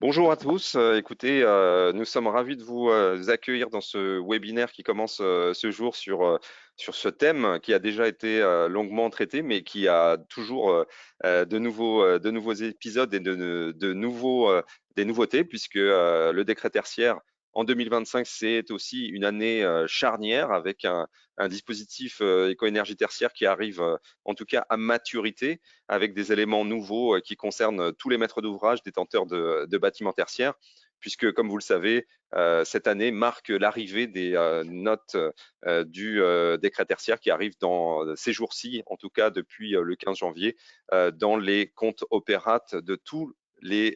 Bonjour à tous. Écoutez, nous sommes ravis de vous accueillir dans ce webinaire qui commence ce jour sur ce thème qui a déjà été longuement traité, mais qui a toujours de nouveaux épisodes et des nouveautés, puisque le décret tertiaire en 2025, c'est aussi une année charnière avec un dispositif éco-énergie tertiaire qui arrive en tout cas à maturité avec des éléments nouveaux qui concernent tous les maîtres d'ouvrage détenteurs de bâtiments tertiaires, puisque, comme vous le savez, cette année marque l'arrivée des notes du décret tertiaire qui arrive dans ces jours-ci, en tout cas depuis le 15 janvier, dans les comptes opérates de tous les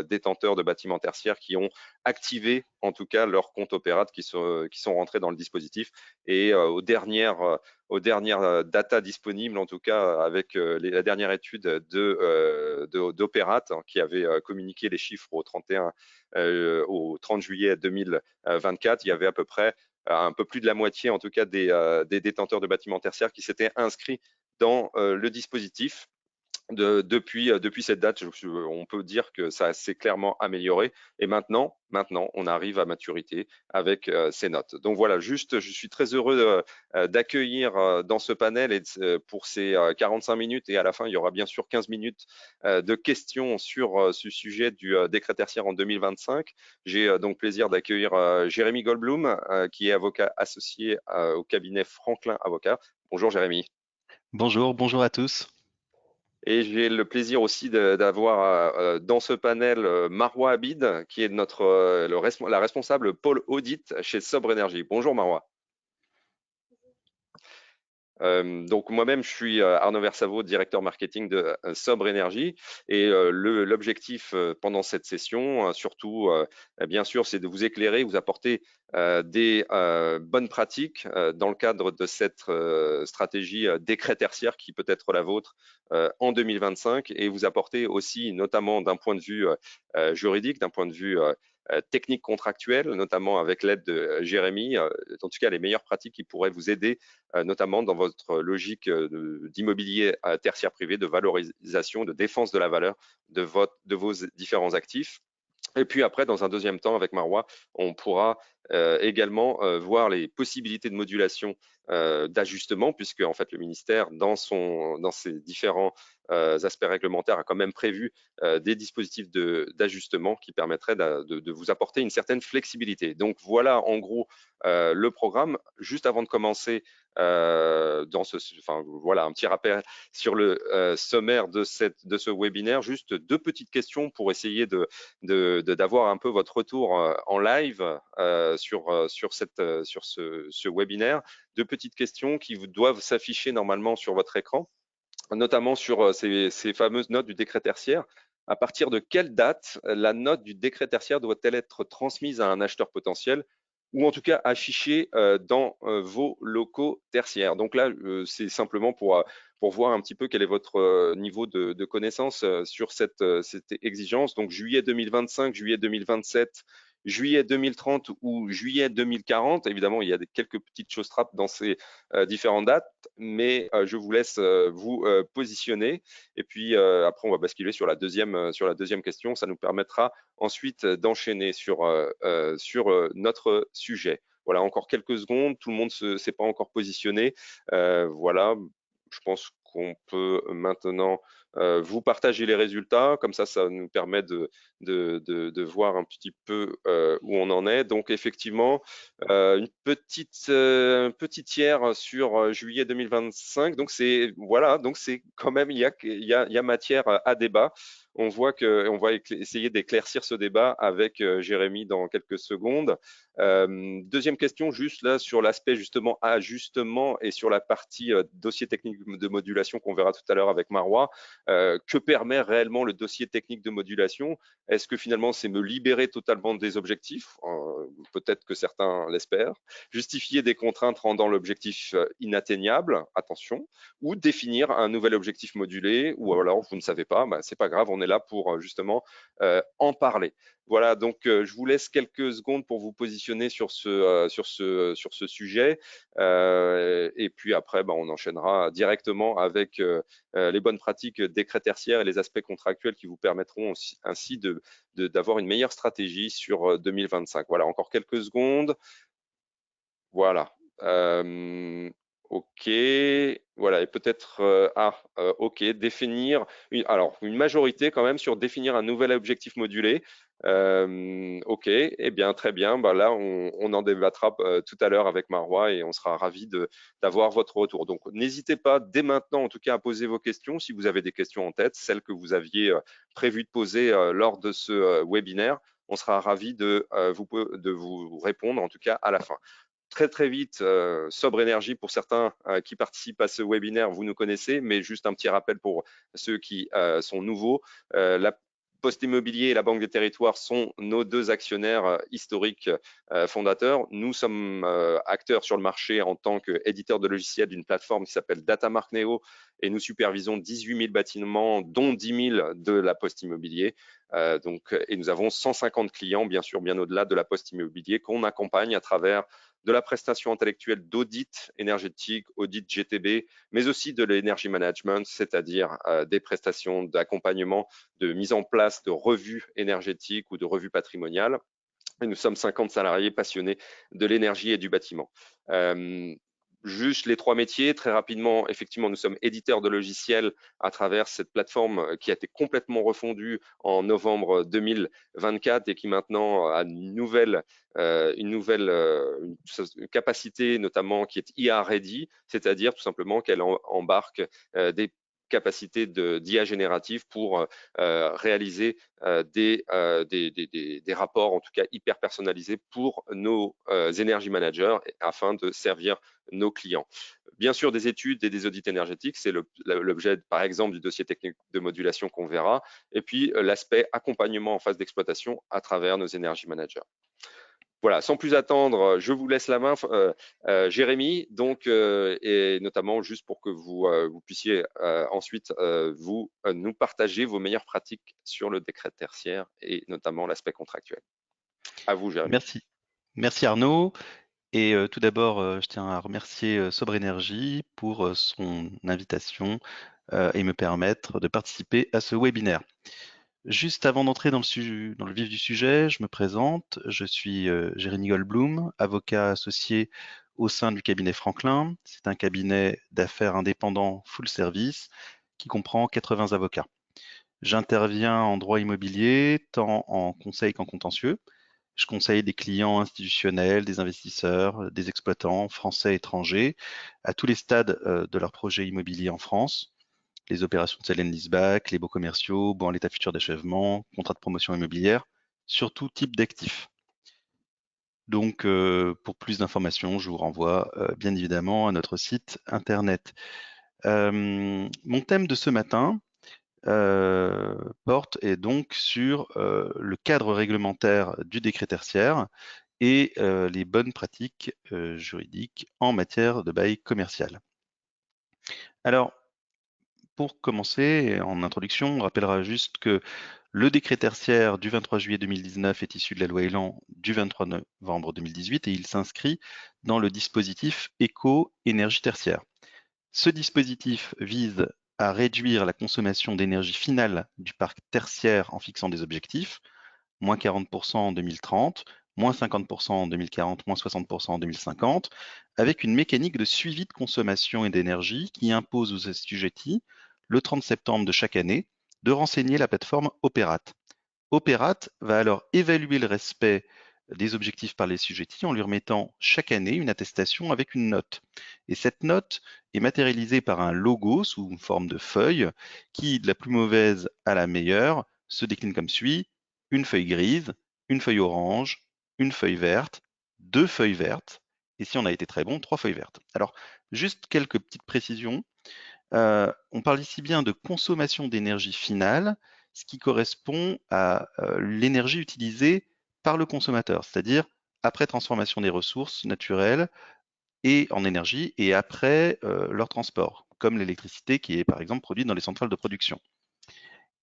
détenteurs de bâtiments tertiaires qui ont activé en tout cas leurs comptes opérates qui sont rentrés dans le dispositif. Et aux dernières data disponibles, en tout cas avec la dernière étude d'Opérat qui avait communiqué les chiffres au 30 juillet 2024, il y avait à peu près un peu plus de la moitié, en tout cas, des détenteurs de bâtiments tertiaires qui s'étaient inscrits dans le dispositif. Depuis cette date, on peut dire que ça s'est clairement amélioré. Et maintenant, on arrive à maturité avec ces notes. Donc voilà, juste, je suis très heureux d'accueillir dans ce panel pour ces 45 minutes. Et à la fin, il y aura bien sûr 15 minutes de questions sur ce sujet du décret tertiaire en 2025. J'ai donc plaisir d'accueillir Jérémy Goldblum, qui est avocat associé au cabinet Franklin Avocat. Bonjour Jérémy. Bonjour, bonjour à tous. Et j'ai le plaisir aussi d'avoir dans ce panel Marwa Abid, qui est la responsable pôle audit chez Sobre Énergie. Bonjour Marwa. Donc moi-même, je suis Arnaud Versavo, directeur marketing de Sobre Énergie. Et l'objectif pendant cette session, surtout, bien sûr, c'est de vous éclairer, vous apporter des bonnes pratiques dans le cadre de cette stratégie décret tertiaire qui peut être la vôtre en 2025 et vous apporter aussi, notamment d'un point de vue juridique, d'un point de vue technique contractuelle, notamment avec l'aide de Jérémy, en tout cas les meilleures pratiques qui pourraient vous aider notamment dans votre logique d'immobilier tertiaire privé, de valorisation, de défense de la valeur de vos différents actifs. Et puis après, dans un deuxième temps, avec Marwa, on pourra également voir les possibilités de modulation d'ajustement, puisque en fait le ministère, dans ses différents aspects réglementaires, a quand même prévu des dispositifs d'ajustement qui permettraient de vous apporter une certaine flexibilité. Donc voilà en gros le programme. Juste avant de commencer, voilà un petit rappel sur le sommaire de ce webinaire. Juste deux petites questions pour essayer d'avoir un peu votre retour en live sur ce webinaire. Deux petites questions qui vous doivent s'afficher normalement sur votre écran, notamment sur ces fameuses notes du décret tertiaire. À partir de quelle date la note du décret tertiaire doit-elle être transmise à un acheteur potentiel ou en tout cas affichée dans vos locaux tertiaires? Donc là, c'est simplement pour voir un petit peu quel est votre niveau de connaissance sur cette exigence. Donc juillet 2025, juillet 2027, juillet 2030 ou juillet 2040. Évidemment, il y a quelques petites choses trappes dans ces différentes dates, mais je vous laisse vous positionner. Et puis après, on va basculer sur la deuxième question. Ça nous permettra ensuite d'enchaîner sur notre sujet. Voilà, encore quelques secondes. Tout le monde ne s'est pas encore positionné. Voilà, je pense qu'on peut maintenant vous partager les résultats. Comme ça nous permet de voir un petit peu où on en est. Donc effectivement, un petit tiers sur juillet 2025. Donc c'est voilà, donc c'est quand même il y a matière à débat. On voit qu'on va essayer d'éclaircir ce débat avec Jérémy dans quelques secondes. Deuxième question, juste là sur l'aspect justement ajustement et sur la partie dossier technique de modulation qu'on verra tout à l'heure avec Marwa. Que permet réellement le dossier technique de modulation? Est-ce que finalement c'est me libérer totalement des objectifs? Peut-être que certains l'espèrent. Justifier des contraintes rendant l'objectif inatteignable, attention, ou définir un nouvel objectif modulé, ou alors vous ne savez pas, c'est pas grave, on est là pour justement en parler. Voilà, donc je vous laisse quelques secondes pour vous positionner sur ce sujet. Et puis après, on enchaînera directement avec les bonnes pratiques décret tertiaire et les aspects contractuels qui vous permettront ainsi d'avoir une meilleure stratégie sur 2025. Voilà, encore quelques secondes. Voilà. OK. Voilà, et peut-être, OK, définir une majorité quand même sur définir un nouvel objectif modulé. OK, eh bien, très bien. Bah, là, on en débattra tout à l'heure avec Marois et on sera ravis d'avoir votre retour. Donc, n'hésitez pas dès maintenant, en tout cas, à poser vos questions si vous avez des questions en tête, celles que vous aviez prévu de poser lors de ce webinaire. On sera ravis de vous répondre, en tout cas, à la fin. Très vite, Sobre Énergie, pour certains qui participent à ce webinaire, vous nous connaissez, mais juste un petit rappel pour ceux qui sont nouveaux. La Poste Immobilier et la Banque des Territoires sont nos deux actionnaires historiques fondateurs. Nous sommes acteurs sur le marché en tant qu'éditeur de logiciels d'une plateforme qui s'appelle Datamark Neo et nous supervisons 18 000 bâtiments, dont 10 000 de la Poste Immobilier. Et nous avons 150 clients, bien sûr, bien au-delà de la Poste Immobilier, qu'on accompagne à travers de la prestation intellectuelle d'audit énergétique, audit GTB, mais aussi de l'energy management, c'est-à-dire des prestations d'accompagnement, de mise en place de revues énergétiques ou de revues patrimoniales. Et nous sommes 50 salariés passionnés de l'énergie et du bâtiment. Juste les trois métiers, très rapidement, effectivement, nous sommes éditeurs de logiciels à travers cette plateforme qui a été complètement refondue en novembre 2024 et qui maintenant a une nouvelle capacité, notamment qui est IA ready, c'est-à-dire tout simplement qu'elle embarque des capacités d'IA générative pour réaliser des rapports, en tout cas hyper personnalisés pour nos energy managers afin de servir nos clients. Bien sûr, des études et des audits énergétiques, c'est l'objet, par exemple, du dossier technique de modulation qu'on verra, et puis l'aspect accompagnement en phase d'exploitation à travers nos energy managers. Voilà, sans plus attendre, je vous laisse la main, Jérémy, donc, et notamment juste pour que vous puissiez ensuite nous partager vos meilleures pratiques sur le décret tertiaire et notamment l'aspect contractuel. À vous, Jérémy. Merci Arnaud. Et tout d'abord, je tiens à remercier Sobre Énergie pour son invitation et me permettre de participer à ce webinaire. Juste avant d'entrer dans le vif du sujet, je me présente. Je suis Jérémy Goldblum, avocat associé au sein du cabinet Franklin. C'est un cabinet d'affaires indépendant full service qui comprend 80 avocats. J'interviens en droit immobilier, tant en conseil qu'en contentieux. Je conseille des clients institutionnels, des investisseurs, des exploitants français et étrangers à tous les stades de leur projet immobilier en France. Les opérations de sell and leaseback, les baux commerciaux, baux en l'état futur d'achèvement, contrats de promotion immobilière, sur tout type d'actifs. Donc, pour plus d'informations, je vous renvoie bien évidemment à notre site internet. Mon thème de ce matin porte et donc sur le cadre réglementaire du décret tertiaire et les bonnes pratiques juridiques en matière de bail commercial. Alors, pour commencer, en introduction, on rappellera juste que le décret tertiaire du 23 juillet 2019 est issu de la loi Elan du 23 novembre 2018 et il s'inscrit dans le dispositif éco-énergie tertiaire. Ce dispositif vise à réduire la consommation d'énergie finale du parc tertiaire en fixant des objectifs, moins 40% en 2030, moins 50% en 2040, moins 60% en 2050, avec une mécanique de suivi de consommation et d'énergie qui impose aux assujettis, le 30 septembre de chaque année, de renseigner la plateforme Opérate. Opérate va alors évaluer le respect des objectifs par les assujettis en lui remettant chaque année une attestation avec une note. Et cette note est matérialisée par un logo sous une forme de feuille qui, de la plus mauvaise à la meilleure, se décline comme suit: une feuille grise, une feuille orange, une feuille verte, deux feuilles vertes, et si on a été très bon, trois feuilles vertes. Alors, juste quelques petites précisions. On parle ici bien de consommation d'énergie finale, ce qui correspond à l'énergie utilisée par le consommateur, c'est-à-dire après transformation des ressources naturelles et en énergie et après leur transport, comme l'électricité qui est par exemple produite dans les centrales de production.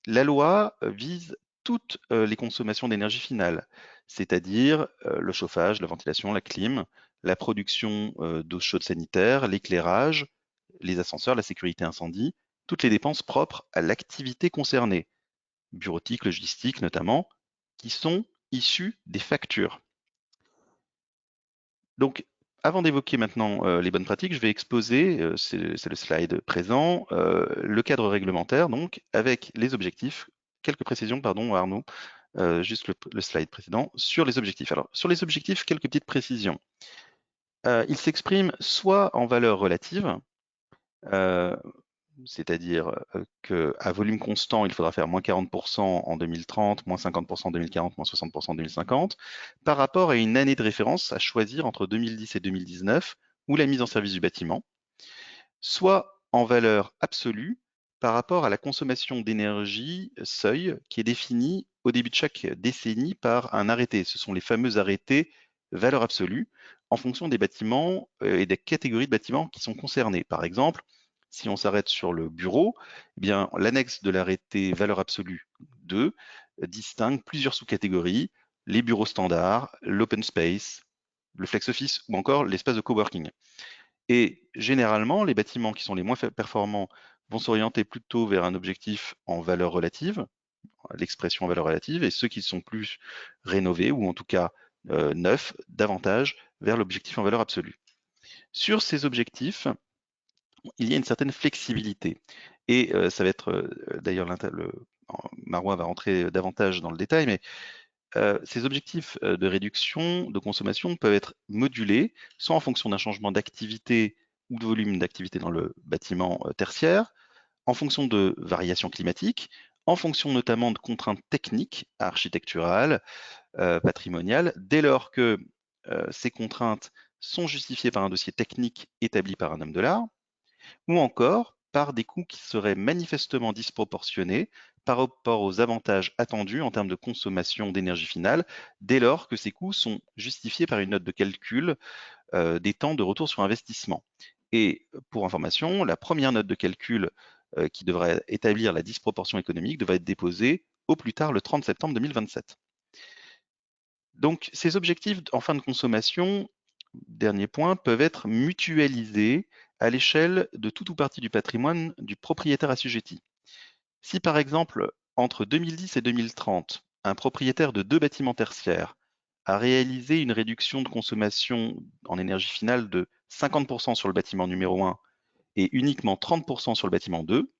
La loi vise toutes les consommations d'énergie finale, c'est-à-dire le chauffage, la ventilation, la clim, la production d'eau chaude sanitaire, l'éclairage, les ascenseurs, la sécurité incendie, toutes les dépenses propres à l'activité concernée, bureautique, logistique notamment, qui sont issues des factures. Donc, avant d'évoquer maintenant les bonnes pratiques, je vais exposer, c'est le slide présent, le cadre réglementaire, donc, avec les objectifs. Quelques précisions, pardon Arnaud, juste le slide précédent, sur les objectifs. Alors, sur les objectifs, quelques petites précisions. Ils s'expriment soit en valeur relative, c'est-à-dire qu'à volume constant, il faudra faire moins 40% en 2030, moins 50% en 2040, moins 60% en 2050, par rapport à une année de référence à choisir entre 2010 et 2019, ou la mise en service du bâtiment, soit en valeur absolue par rapport à la consommation d'énergie seuil qui est définie au début de chaque décennie par un arrêté. Ce sont les fameux arrêtés valeur absolue en fonction des bâtiments et des catégories de bâtiments qui sont concernés. Par exemple, si on s'arrête sur le bureau, eh bien, l'annexe de l'arrêté valeur absolue 2 distingue plusieurs sous-catégories, les bureaux standards, l'open space, le flex office ou encore l'espace de coworking. Et généralement, les bâtiments qui sont les moins performants vont s'orienter plutôt vers un objectif en valeur relative, l'expression en valeur relative, et ceux qui sont plus rénovés ou en tout cas neufs, davantage vers l'objectif en valeur absolue. Sur ces objectifs, il y a une certaine flexibilité. Et ça va être, d'ailleurs, Marois va rentrer davantage dans le détail, mais ces objectifs de réduction de consommation peuvent être modulés, soit en fonction d'un changement d'activité ou de volume d'activité dans le bâtiment tertiaire, en fonction de variations climatiques, en fonction notamment de contraintes techniques, architecturales, patrimoniales, dès lors que ces contraintes sont justifiées par un dossier technique établi par un homme de l'art, ou encore par des coûts qui seraient manifestement disproportionnés par rapport aux avantages attendus en termes de consommation d'énergie finale, dès lors que ces coûts sont justifiés par une note de calcul des temps de retour sur investissement. Et pour information, la première note de calcul qui devrait établir la disproportion économique devrait être déposée au plus tard le 30 septembre 2027. Donc ces objectifs en fin de consommation, dernier point, peuvent être mutualisés à l'échelle de tout ou partie du patrimoine du propriétaire assujetti. Si par exemple, entre 2010 et 2030, un propriétaire de 2 bâtiments tertiaires a réalisé une réduction de consommation en énergie finale de 50% sur le bâtiment numéro 1 et uniquement 30% sur le bâtiment 2,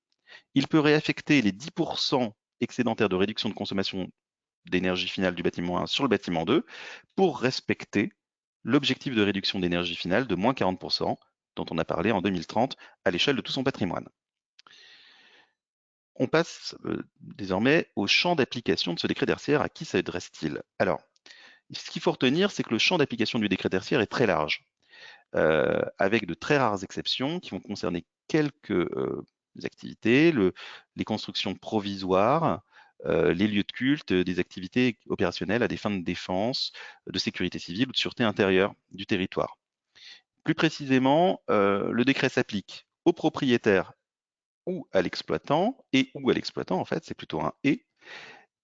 il peut réaffecter les 10% excédentaires de réduction de consommation d'énergie finale du bâtiment 1 sur le bâtiment 2 pour respecter l'objectif de réduction d'énergie finale de moins 40% dont on a parlé en 2030 à l'échelle de tout son patrimoine. On passe désormais au champ d'application de ce décret tertiaire. À qui s'adresse-t-il? Alors, ce qu'il faut retenir, c'est que le champ d'application du décret tertiaire est très large, avec de très rares exceptions qui vont concerner quelques activités, les constructions provisoires, les lieux de culte, des activités opérationnelles à des fins de défense, de sécurité civile ou de sûreté intérieure du territoire. Plus précisément, le décret s'applique aux propriétaires ou à l'exploitant, et ou à l'exploitant en fait, c'est plutôt un et,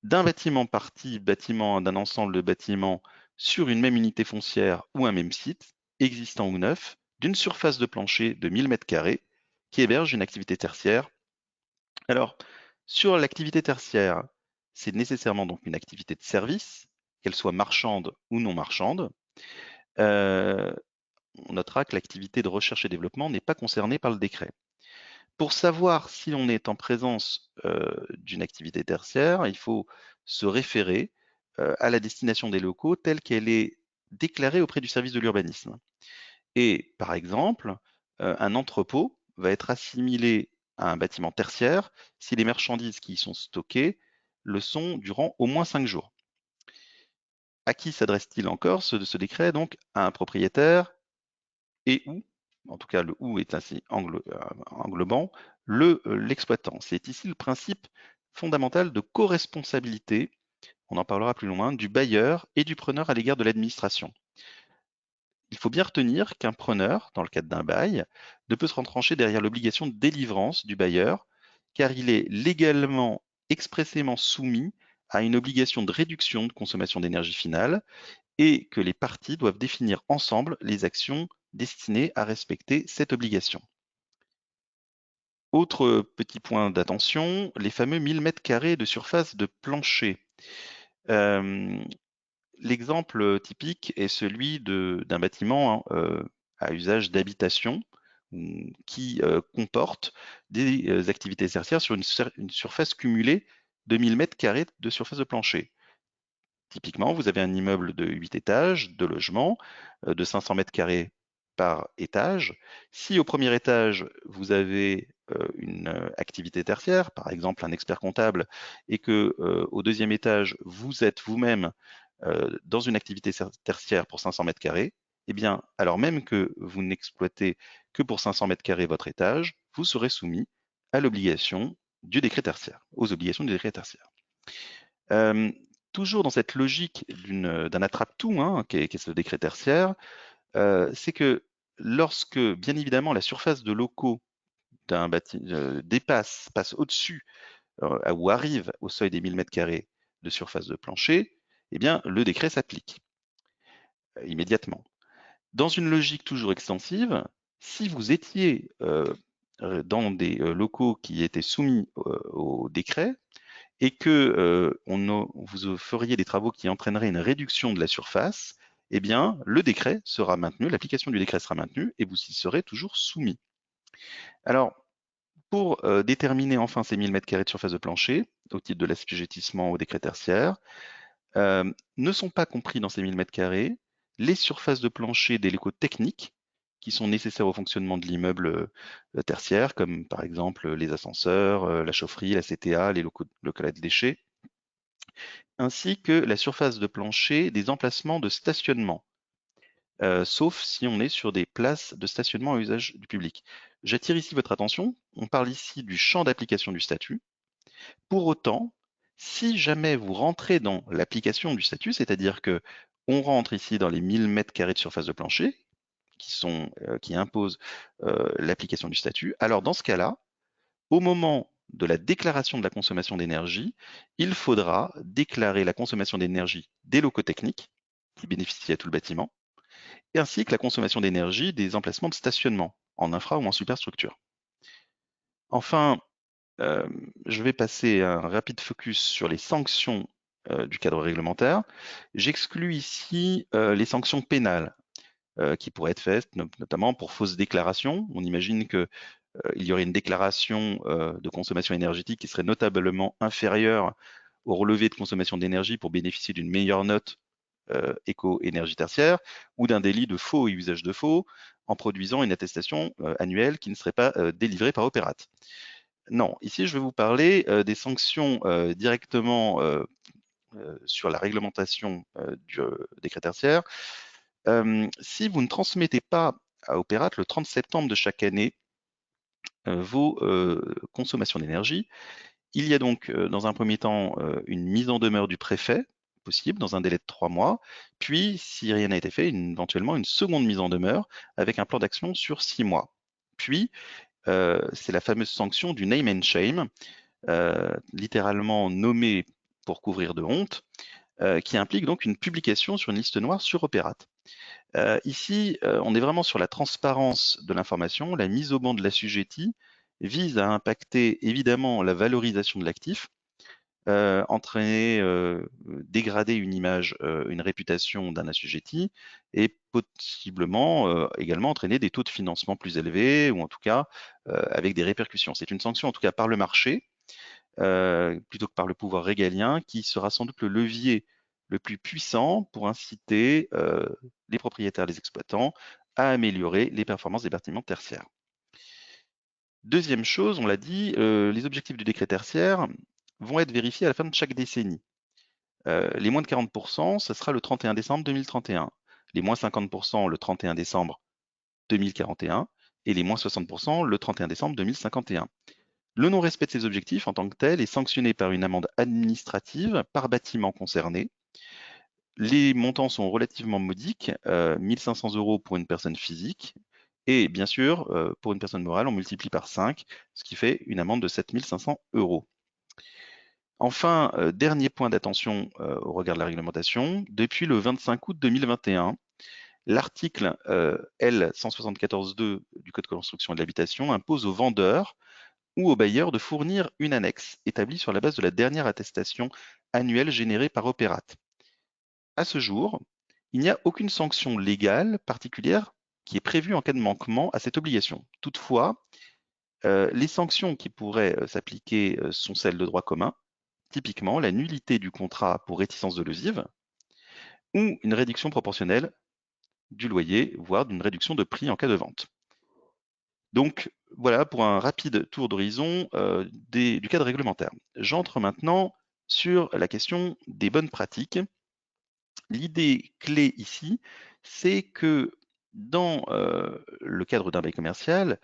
d'un bâtiment partie bâtiment d'un ensemble de bâtiments sur une même unité foncière ou un même site, existant ou neuf, d'une surface de plancher de 1000 m², qui héberge une activité tertiaire. Alors, sur l'activité tertiaire, c'est nécessairement donc une activité de service, qu'elle soit marchande ou non marchande. On notera que l'activité de recherche et développement n'est pas concernée par le décret. Pour savoir si l'on est en présence d'une activité tertiaire, il faut se référer à la destination des locaux telle qu'elle est déclarée auprès du service de l'urbanisme. Et par exemple, un entrepôt va être assimilé à un bâtiment tertiaire si les marchandises qui y sont stockées le sont durant au moins 5 jours. À qui s'adresse-t-il encore ce décret? Donc à un propriétaire et ou, en tout cas le ou est ainsi englobant, l'exploitant. C'est ici le principe fondamental de co-responsabilité, on en parlera plus loin, du bailleur et du preneur à l'égard de l'administration. Il faut bien retenir qu'un preneur, dans le cadre d'un bail, ne peut se retrancher derrière l'obligation de délivrance du bailleur, car il est légalement expressément soumis à une obligation de réduction de consommation d'énergie finale et que les parties doivent définir ensemble les actions destinées à respecter cette obligation. Autre petit point d'attention, les fameux 1000 mètres carrés de surface de plancher. L'exemple typique est celui d'un bâtiment à usage d'habitation qui comporte des activités tertiaires sur une surface cumulée de 1000 mètres carrés de surface de plancher. Typiquement, vous avez un immeuble de 8 étages, de logements, de 500 mètres carrés par étage. Si au premier étage, vous avez une activité tertiaire, par exemple un expert comptable, et que au deuxième étage, vous êtes vous-même dans une activité tertiaire pour 500 mètres carrés, eh bien, alors même que vous n'exploitez que pour 500 mètres carrés votre étage, vous serez soumis à l'obligation du décret tertiaire, aux obligations du décret tertiaire. Toujours dans cette logique d'un attrape-tout, qui est ce décret tertiaire, c'est que lorsque, bien évidemment, la surface de locaux d'un bâtiment passe au-dessus ou arrive au seuil des 1000 mètres carrés de surface de plancher, eh bien, le décret s'applique immédiatement. Dans une logique toujours extensive, si vous étiez dans des locaux qui étaient soumis au décret, et que vous feriez des travaux qui entraîneraient une réduction de la surface, eh bien, le décret sera maintenu, l'application du décret sera maintenue et vous y serez toujours soumis. Alors, pour déterminer enfin ces 1000 m² de surface de plancher, au titre de l'assujettissement au décret tertiaire, ne sont pas compris dans ces 1000 m² les surfaces de plancher des locaux techniques qui sont nécessaires au fonctionnement de l'immeuble tertiaire, comme par exemple les ascenseurs, la chaufferie, la CTA, les locaux de déchets, ainsi que la surface de plancher des emplacements de stationnement, sauf si on est sur des places de stationnement à usage du public. J'attire ici votre attention, on parle ici du champ d'application du statut. Pour autant, si jamais vous rentrez dans l'application du statut, c'est-à-dire que on rentre ici dans les 1000 m² de surface de plancher, qui imposent l'application du statut, alors dans ce cas-là, au moment de la déclaration de la consommation d'énergie, il faudra déclarer la consommation d'énergie des locaux techniques qui bénéficient à tout le bâtiment, ainsi que la consommation d'énergie des emplacements de stationnement en infra ou en superstructure. Enfin, je vais passer un rapide focus sur les sanctions du cadre réglementaire. J'exclus ici les sanctions pénales qui pourraient être faites, notamment pour fausse déclaration. On imagine que il y aurait une déclaration de consommation énergétique qui serait notablement inférieure au relevé de consommation d'énergie pour bénéficier d'une meilleure note éco-énergie tertiaire, ou d'un délit de faux et usage de faux en produisant une attestation annuelle qui ne serait pas délivrée par Opérate. Non, ici je vais vous parler des sanctions directement sur la réglementation du décret tertiaire. Si vous ne transmettez pas à Opérate le 30 septembre de chaque année vos consommations d'énergie, il y a donc dans un premier temps une mise en demeure du préfet possible dans un délai de 3 mois, puis si rien n'a été fait, éventuellement une seconde mise en demeure avec un plan d'action sur 6 mois. Puis c'est la fameuse sanction du name and shame, littéralement nommé pour couvrir de honte, qui implique donc une publication sur une liste noire sur Opérate. Ici, on est vraiment sur la transparence de l'information. La mise au banc de l'assujetti vise à impacter évidemment la valorisation de l'actif, entraîner, dégrader une image, une réputation d'un assujetti et possiblement également entraîner des taux de financement plus élevés ou en tout cas avec des répercussions. C'est une sanction en tout cas par le marché plutôt que par le pouvoir régalien qui sera sans doute le levier le plus puissant pour inciter les propriétaires, les exploitants à améliorer les performances des bâtiments tertiaires. Deuxième chose, on l'a dit, les objectifs du décret tertiaire vont être vérifiés à la fin de chaque décennie. Les moins de 40%, ce sera le 31 décembre 2031. Les moins 50% le 31 décembre 2041 et les moins 60% le 31 décembre 2051. Le non-respect de ces objectifs en tant que tel est sanctionné par une amende administrative par bâtiment concerné. Les montants sont relativement modiques, 1 500 € pour une personne physique et bien sûr, pour une personne morale, on multiplie par 5, ce qui fait une amende de 7 500 €. Enfin, dernier point d'attention au regard de la réglementation, depuis le 25 août 2021, l'article L 174.2 du Code de construction et de l'habitation impose aux vendeurs ou au bailleur de fournir une annexe établie sur la base de la dernière attestation annuelle générée par Opérate. À ce jour, il n'y a aucune sanction légale particulière qui est prévue en cas de manquement à cette obligation. Toutefois, les sanctions qui pourraient s'appliquer sont celles de droit commun, typiquement la nullité du contrat pour réticence dolosive ou une réduction proportionnelle du loyer, voire d'une réduction de prix en cas de vente. Donc voilà pour un rapide tour d'horizon du cadre réglementaire. J'entre maintenant sur la question des bonnes pratiques. L'idée clé ici, c'est que dans le cadre d'un bail commercial,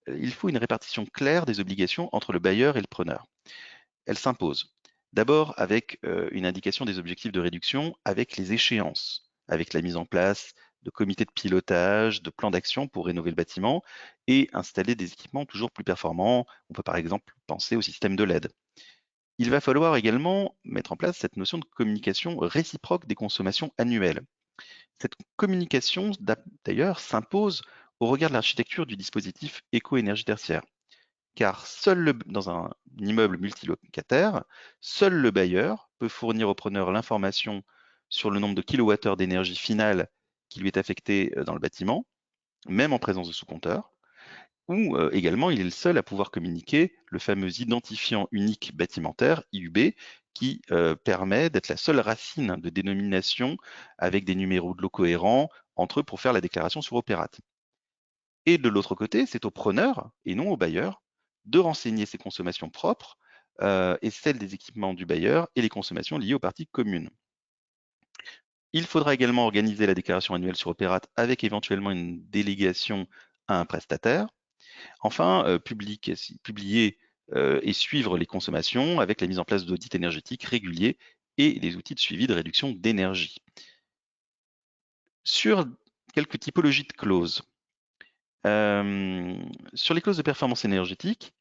il faut une répartition claire des obligations entre le bailleur et le preneur. Elle s'impose. D'abord avec une indication des objectifs de réduction, avec les échéances, avec la mise en place de comités de pilotage, de plans d'action pour rénover le bâtiment et installer des équipements toujours plus performants. On peut par exemple penser au système de LED. Il va falloir également mettre en place cette notion de communication réciproque des consommations annuelles. Cette communication, d'ailleurs, s'impose au regard de l'architecture du dispositif éco-énergie tertiaire, car dans un immeuble multilocataire, seul le bailleur peut fournir au preneur l'information sur le nombre de kilowattheures d'énergie finale qui lui est affecté dans le bâtiment, même en présence de sous-compteur, ou également il est le seul à pouvoir communiquer le fameux identifiant unique bâtimentaire, IUB, qui permet d'être la seule racine de dénomination avec des numéros de lots cohérents entre eux pour faire la déclaration sur Opérate. Et de l'autre côté, c'est au preneur, et non au bailleur, de renseigner ses consommations propres et celles des équipements du bailleur et les consommations liées aux parties communes. Il faudra également organiser la déclaration annuelle sur Opérate avec éventuellement une délégation à un prestataire. Enfin, publier et suivre les consommations avec la mise en place d'audits énergétiques réguliers et les outils de suivi de réduction d'énergie. Sur quelques typologies de clauses. Sur les clauses de performance énergétique,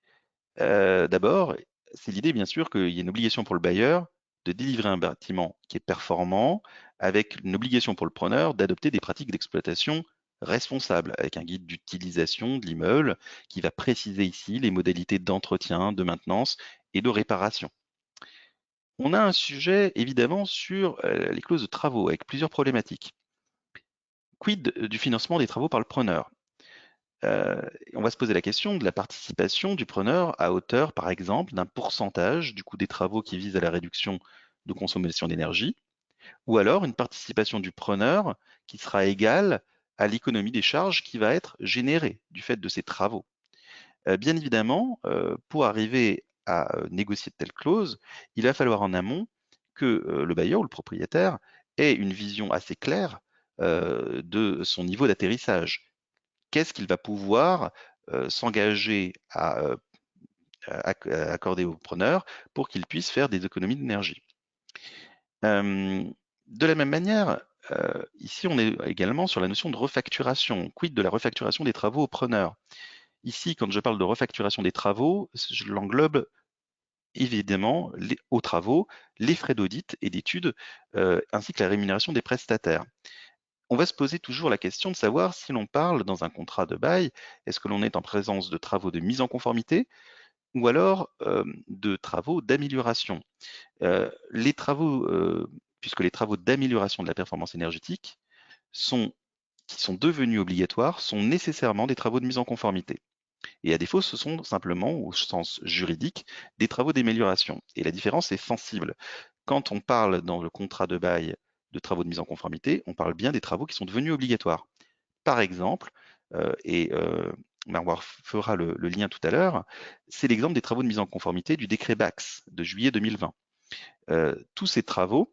d'abord, c'est l'idée bien sûr qu'il y ait une obligation pour le bailleur de délivrer un bâtiment qui est performant, avec une obligation pour le preneur d'adopter des pratiques d'exploitation responsables, avec un guide d'utilisation de l'immeuble qui va préciser ici les modalités d'entretien, de maintenance et de réparation. On a un sujet évidemment sur les clauses de travaux, avec plusieurs problématiques. Quid du financement des travaux par le preneur? On va se poser la question de la participation du preneur à hauteur, par exemple, d'un pourcentage du coût des travaux qui visent à la réduction de consommation d'énergie, ou alors une participation du preneur qui sera égale à l'économie des charges qui va être générée du fait de ces travaux. Bien évidemment, pour arriver à négocier de telles clauses, il va falloir en amont que le bailleur ou le propriétaire ait une vision assez claire de son niveau d'atterrissage. Qu'est-ce qu'il va pouvoir s'engager à accorder au preneur pour qu'il puisse faire des économies d'énergie. De la même manière, ici on est également sur la notion de refacturation. Quid de la refacturation des travaux au preneur? Ici, quand je parle de refacturation des travaux, je l'englobe évidemment aux travaux, les frais d'audit et d'études, ainsi que la rémunération des prestataires. On va se poser toujours la question de savoir si l'on parle dans un contrat de bail, est-ce que l'on est en présence de travaux de mise en conformité ou alors de travaux d'amélioration. Les travaux, puisque les travaux d'amélioration de la performance énergétique qui sont devenus obligatoires sont nécessairement des travaux de mise en conformité. Et à défaut, ce sont simplement, au sens juridique, des travaux d'amélioration. Et la différence est sensible. Quand on parle dans le contrat de bail de travaux de mise en conformité, on parle bien des travaux qui sont devenus obligatoires. Par exemple, Marouane fera le lien tout à l'heure, c'est l'exemple des travaux de mise en conformité du décret BAX de juillet 2020. Tous ces travaux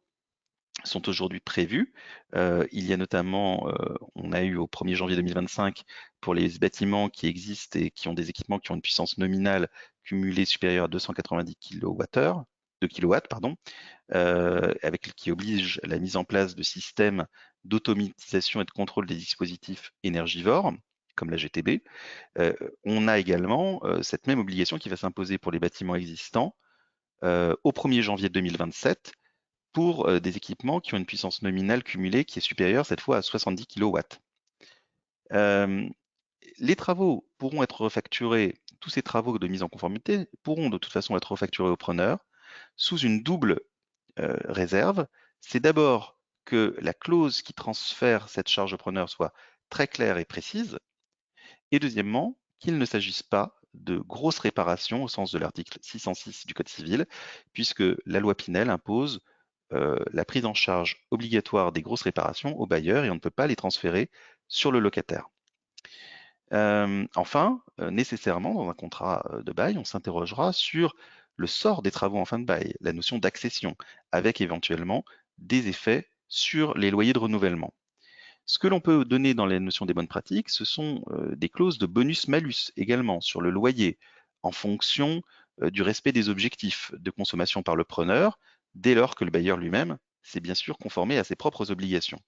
sont aujourd'hui prévus. Il y a notamment, on a eu au 1er janvier 2025 pour les bâtiments qui existent et qui ont des équipements qui ont une puissance nominale cumulée supérieure à 290 kilowatts, qui oblige la mise en place de systèmes d'automatisation et de contrôle des dispositifs énergivores, comme la GTB. On a également cette même obligation qui va s'imposer pour les bâtiments existants au 1er janvier 2027 pour des équipements qui ont une puissance nominale cumulée qui est supérieure cette fois à 70 kW. les travaux pourront être refacturés, tous ces travaux de mise en conformité pourront de toute façon être refacturés au preneur sous une double réserve. C'est d'abord que la clause qui transfère cette charge au preneur soit très claire et précise, et deuxièmement, qu'il ne s'agisse pas de grosses réparations au sens de l'article 606 du Code civil, puisque la loi Pinel impose la prise en charge obligatoire des grosses réparations au bailleur et on ne peut pas les transférer sur le locataire. Enfin, nécessairement, dans un contrat de bail, on s'interrogera sur le sort des travaux en fin de bail, la notion d'accession, avec éventuellement des effets sur les loyers de renouvellement. Ce que l'on peut donner dans les notions des bonnes pratiques, ce sont des clauses de bonus-malus également sur le loyer, en fonction du respect des objectifs de consommation par le preneur, dès lors que le bailleur lui-même s'est bien sûr conformé à ses propres obligations.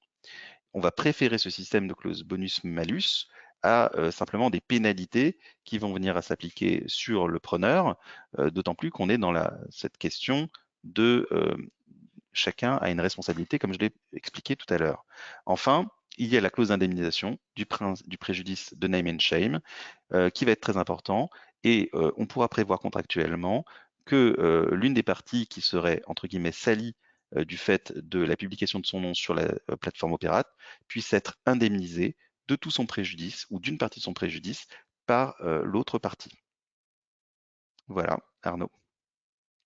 On va préférer ce système de clause bonus-malus à simplement des pénalités qui vont venir à s'appliquer sur le preneur, d'autant plus qu'on est dans cette question de chacun a une responsabilité, comme je l'ai expliqué tout à l'heure. Enfin, il y a la clause d'indemnisation du préjudice de name and shame, qui va être très important, et on pourra prévoir contractuellement que l'une des parties qui serait, entre guillemets, salie du fait de la publication de son nom sur la plateforme Opérate puisse être indemnisée de tout son préjudice ou d'une partie de son préjudice par l'autre partie. Voilà, Arnaud.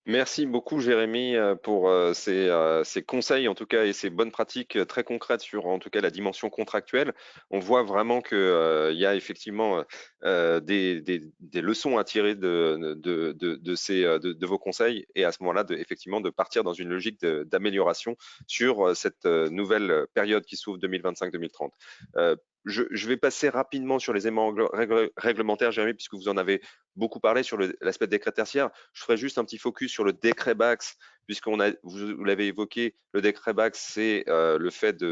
Merci beaucoup, Jérémy, pour ces conseils, en tout cas, et ces bonnes pratiques très concrètes sur, en tout cas, la dimension contractuelle. On voit vraiment qu'il y a effectivement des leçons à tirer de vos conseils, et à ce moment-là, effectivement, de partir dans une logique d'amélioration sur cette nouvelle période qui s'ouvre 2025-2030. Je vais passer rapidement sur les éléments réglementaires, Jérémy, puisque vous en avez beaucoup parlé sur l'aspect décret tertiaire. Je ferai juste un petit focus sur le décret BACS, puisqu'on vous l'avez évoqué, le décret BACS, c'est le fait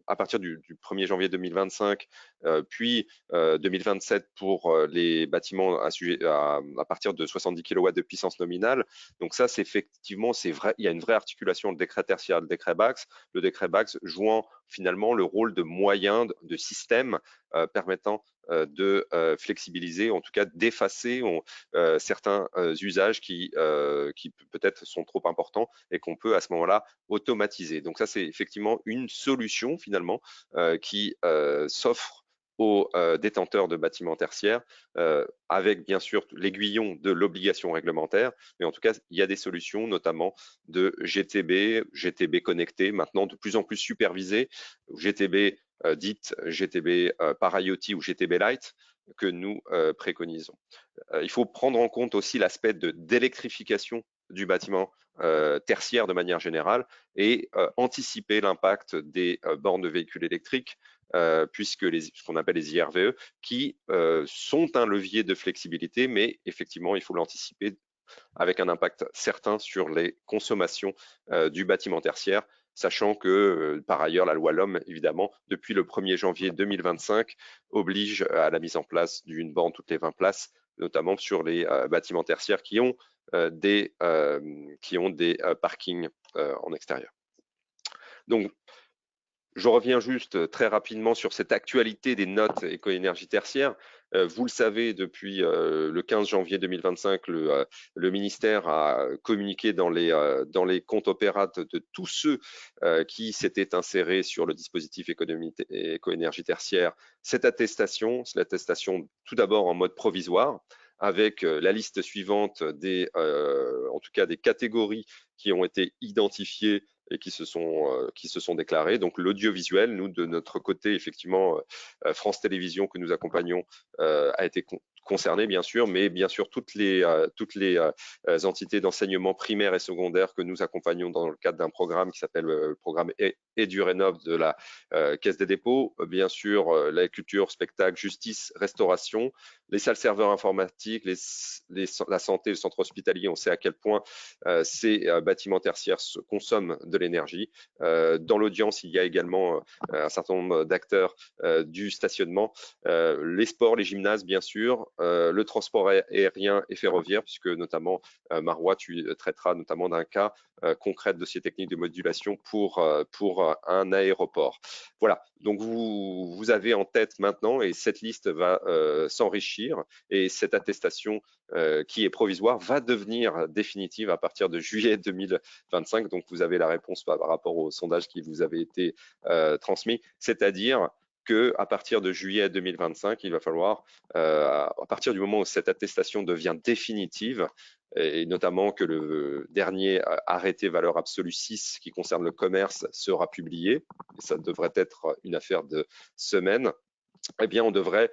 à partir du 1er janvier 2025, puis 2027 pour les bâtiments à partir de 70 kW de puissance nominale. Donc ça, c'est effectivement, c'est vrai, il y a une vraie articulation, le décret tertiaire, le décret BACS jouant finalement le rôle de moyen, de système permettant de flexibiliser, en tout cas d'effacer certains usages qui peut-être sont trop importants et qu'on peut à ce moment-là automatiser. Donc ça, c'est effectivement une solution finalement qui s'offre aux détenteurs de bâtiments tertiaires, avec bien sûr l'aiguillon de l'obligation réglementaire, mais en tout cas, il y a des solutions, notamment de GTB connecté, maintenant de plus en plus supervisé, GTB dite GTB par IoT ou GTB Lite, que nous préconisons. Il faut prendre en compte aussi l'aspect d'électrification du bâtiment tertiaire de manière générale et anticiper l'impact des bornes de véhicules électriques, puisque ce qu'on appelle les IRVE, qui sont un levier de flexibilité, mais effectivement, il faut l'anticiper avec un impact certain sur les consommations du bâtiment tertiaire, sachant que, par ailleurs, la loi LOM, évidemment, depuis le 1er janvier 2025, oblige à la mise en place d'une borne toutes les 20 places, notamment sur les bâtiments tertiaires qui ont des parkings en extérieur. Donc, je reviens juste très rapidement sur cette actualité des notes éco-énergie tertiaire. Vous le savez, depuis le 15 janvier 2025, le ministère a communiqué dans les comptes opérates de tous ceux qui s'étaient insérés sur le dispositif éco-énergie tertiaire cette attestation. C'est l'attestation tout d'abord en mode provisoire, avec la liste suivante en tout cas des catégories qui ont été identifiées et qui se sont déclarés. Donc l'audiovisuel, nous de notre côté, effectivement, France Télévisions que nous accompagnons a été concerné bien sûr, mais bien sûr toutes les entités d'enseignement primaire et secondaire que nous accompagnons dans le cadre d'un programme qui s'appelle le programme EduRénov de la Caisse des dépôts, bien sûr la culture, spectacle, justice, restauration, les salles serveurs informatiques, la santé, le centre hospitalier. On sait à quel point ces bâtiments tertiaires consomment de l'énergie. Dans l'audience, il y a également un certain nombre d'acteurs du stationnement, les sports, les gymnases, bien sûr, le transport aérien et ferroviaire, puisque notamment, Marois, tu traiteras notamment d'un cas concret de dossier technique de modulation pour un aéroport. Voilà, donc vous avez en tête maintenant, et cette liste va s'enrichir, et cette attestation qui est provisoire va devenir définitive à partir de juillet 2025. Donc vous avez la réponse par rapport au sondage qui vous avait été transmis, c'est-à-dire qu'à partir de juillet 2025, il va falloir, à partir du moment où cette attestation devient définitive, et notamment que le dernier arrêté valeur absolue 6 qui concerne le commerce sera publié, et ça devrait être une affaire de semaines, eh bien on devrait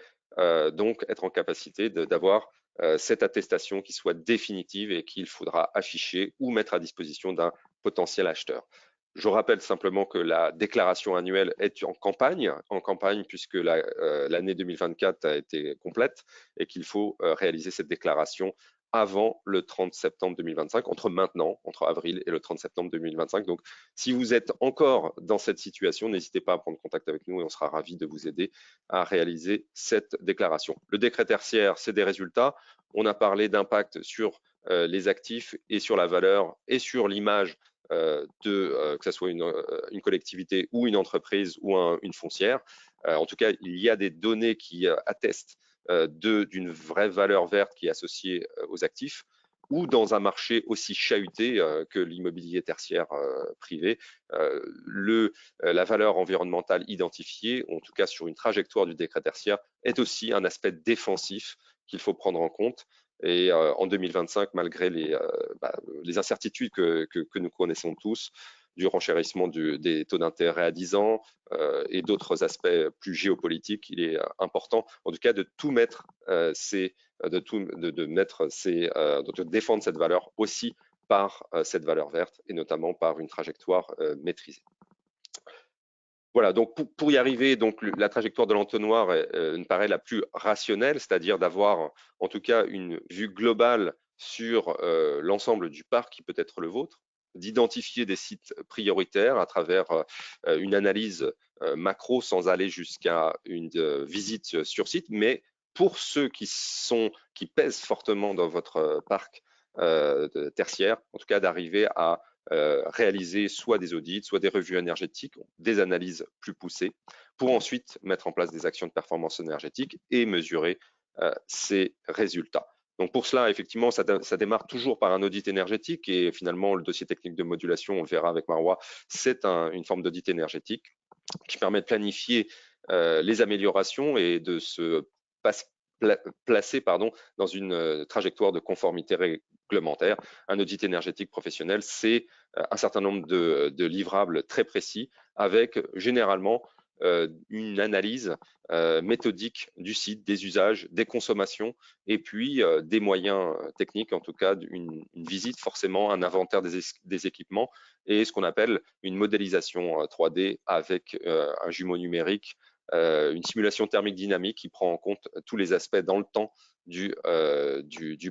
donc être en capacité d'avoir cette attestation qui soit définitive et qu'il faudra afficher ou mettre à disposition d'un potentiel acheteur. Je rappelle simplement que la déclaration annuelle est en campagne puisque l'année 2024 a été complète et qu'il faut réaliser cette déclaration avant le 30 septembre 2025, entre avril et le 30 septembre 2025. Donc, si vous êtes encore dans cette situation, n'hésitez pas à prendre contact avec nous et on sera ravis de vous aider à réaliser cette déclaration. Le décret tertiaire, c'est des résultats. On a parlé d'impact sur les actifs et sur la valeur et sur l'image que ce soit une collectivité ou une entreprise ou une foncière. En tout cas, il y a des données qui attestent d'une vraie valeur verte qui est associée aux actifs, ou dans un marché aussi chahuté que l'immobilier tertiaire privé, la valeur environnementale identifiée, en tout cas sur une trajectoire du décret tertiaire, est aussi un aspect défensif qu'il faut prendre en compte. Et en 2025, malgré les incertitudes que nous connaissons tous, du renchérissement des taux d'intérêt à 10 ans et d'autres aspects plus géopolitiques, il est important, en tout cas, de tout mettre, de défendre cette valeur aussi par cette valeur verte et notamment par une trajectoire maîtrisée. Voilà, donc pour y arriver, donc la trajectoire de l'entonnoir me paraît la plus rationnelle, c'est-à-dire d'avoir en tout cas une vue globale sur l'ensemble du parc qui peut être le vôtre, d'identifier des sites prioritaires à travers une analyse macro sans aller jusqu'à une visite sur site, mais pour ceux qui pèsent fortement dans votre parc tertiaire, en tout cas d'arriver à réaliser soit des audits, soit des revues énergétiques, des analyses plus poussées, pour ensuite mettre en place des actions de performance énergétique et mesurer ces résultats. Donc pour cela, effectivement, ça démarre toujours par un audit énergétique et finalement, le dossier technique de modulation, on le verra avec Marois, c'est une forme d'audit énergétique qui permet de planifier les améliorations et de se placer dans une trajectoire de conformité réglementaire. Un audit énergétique professionnel, c'est un certain nombre de livrables très précis avec généralement une analyse méthodique du site, des usages, des consommations et puis des moyens techniques, en tout cas une visite forcément, un inventaire des équipements et ce qu'on appelle une modélisation 3D avec un jumeau numérique, une simulation thermique dynamique qui prend en compte tous les aspects dans le temps du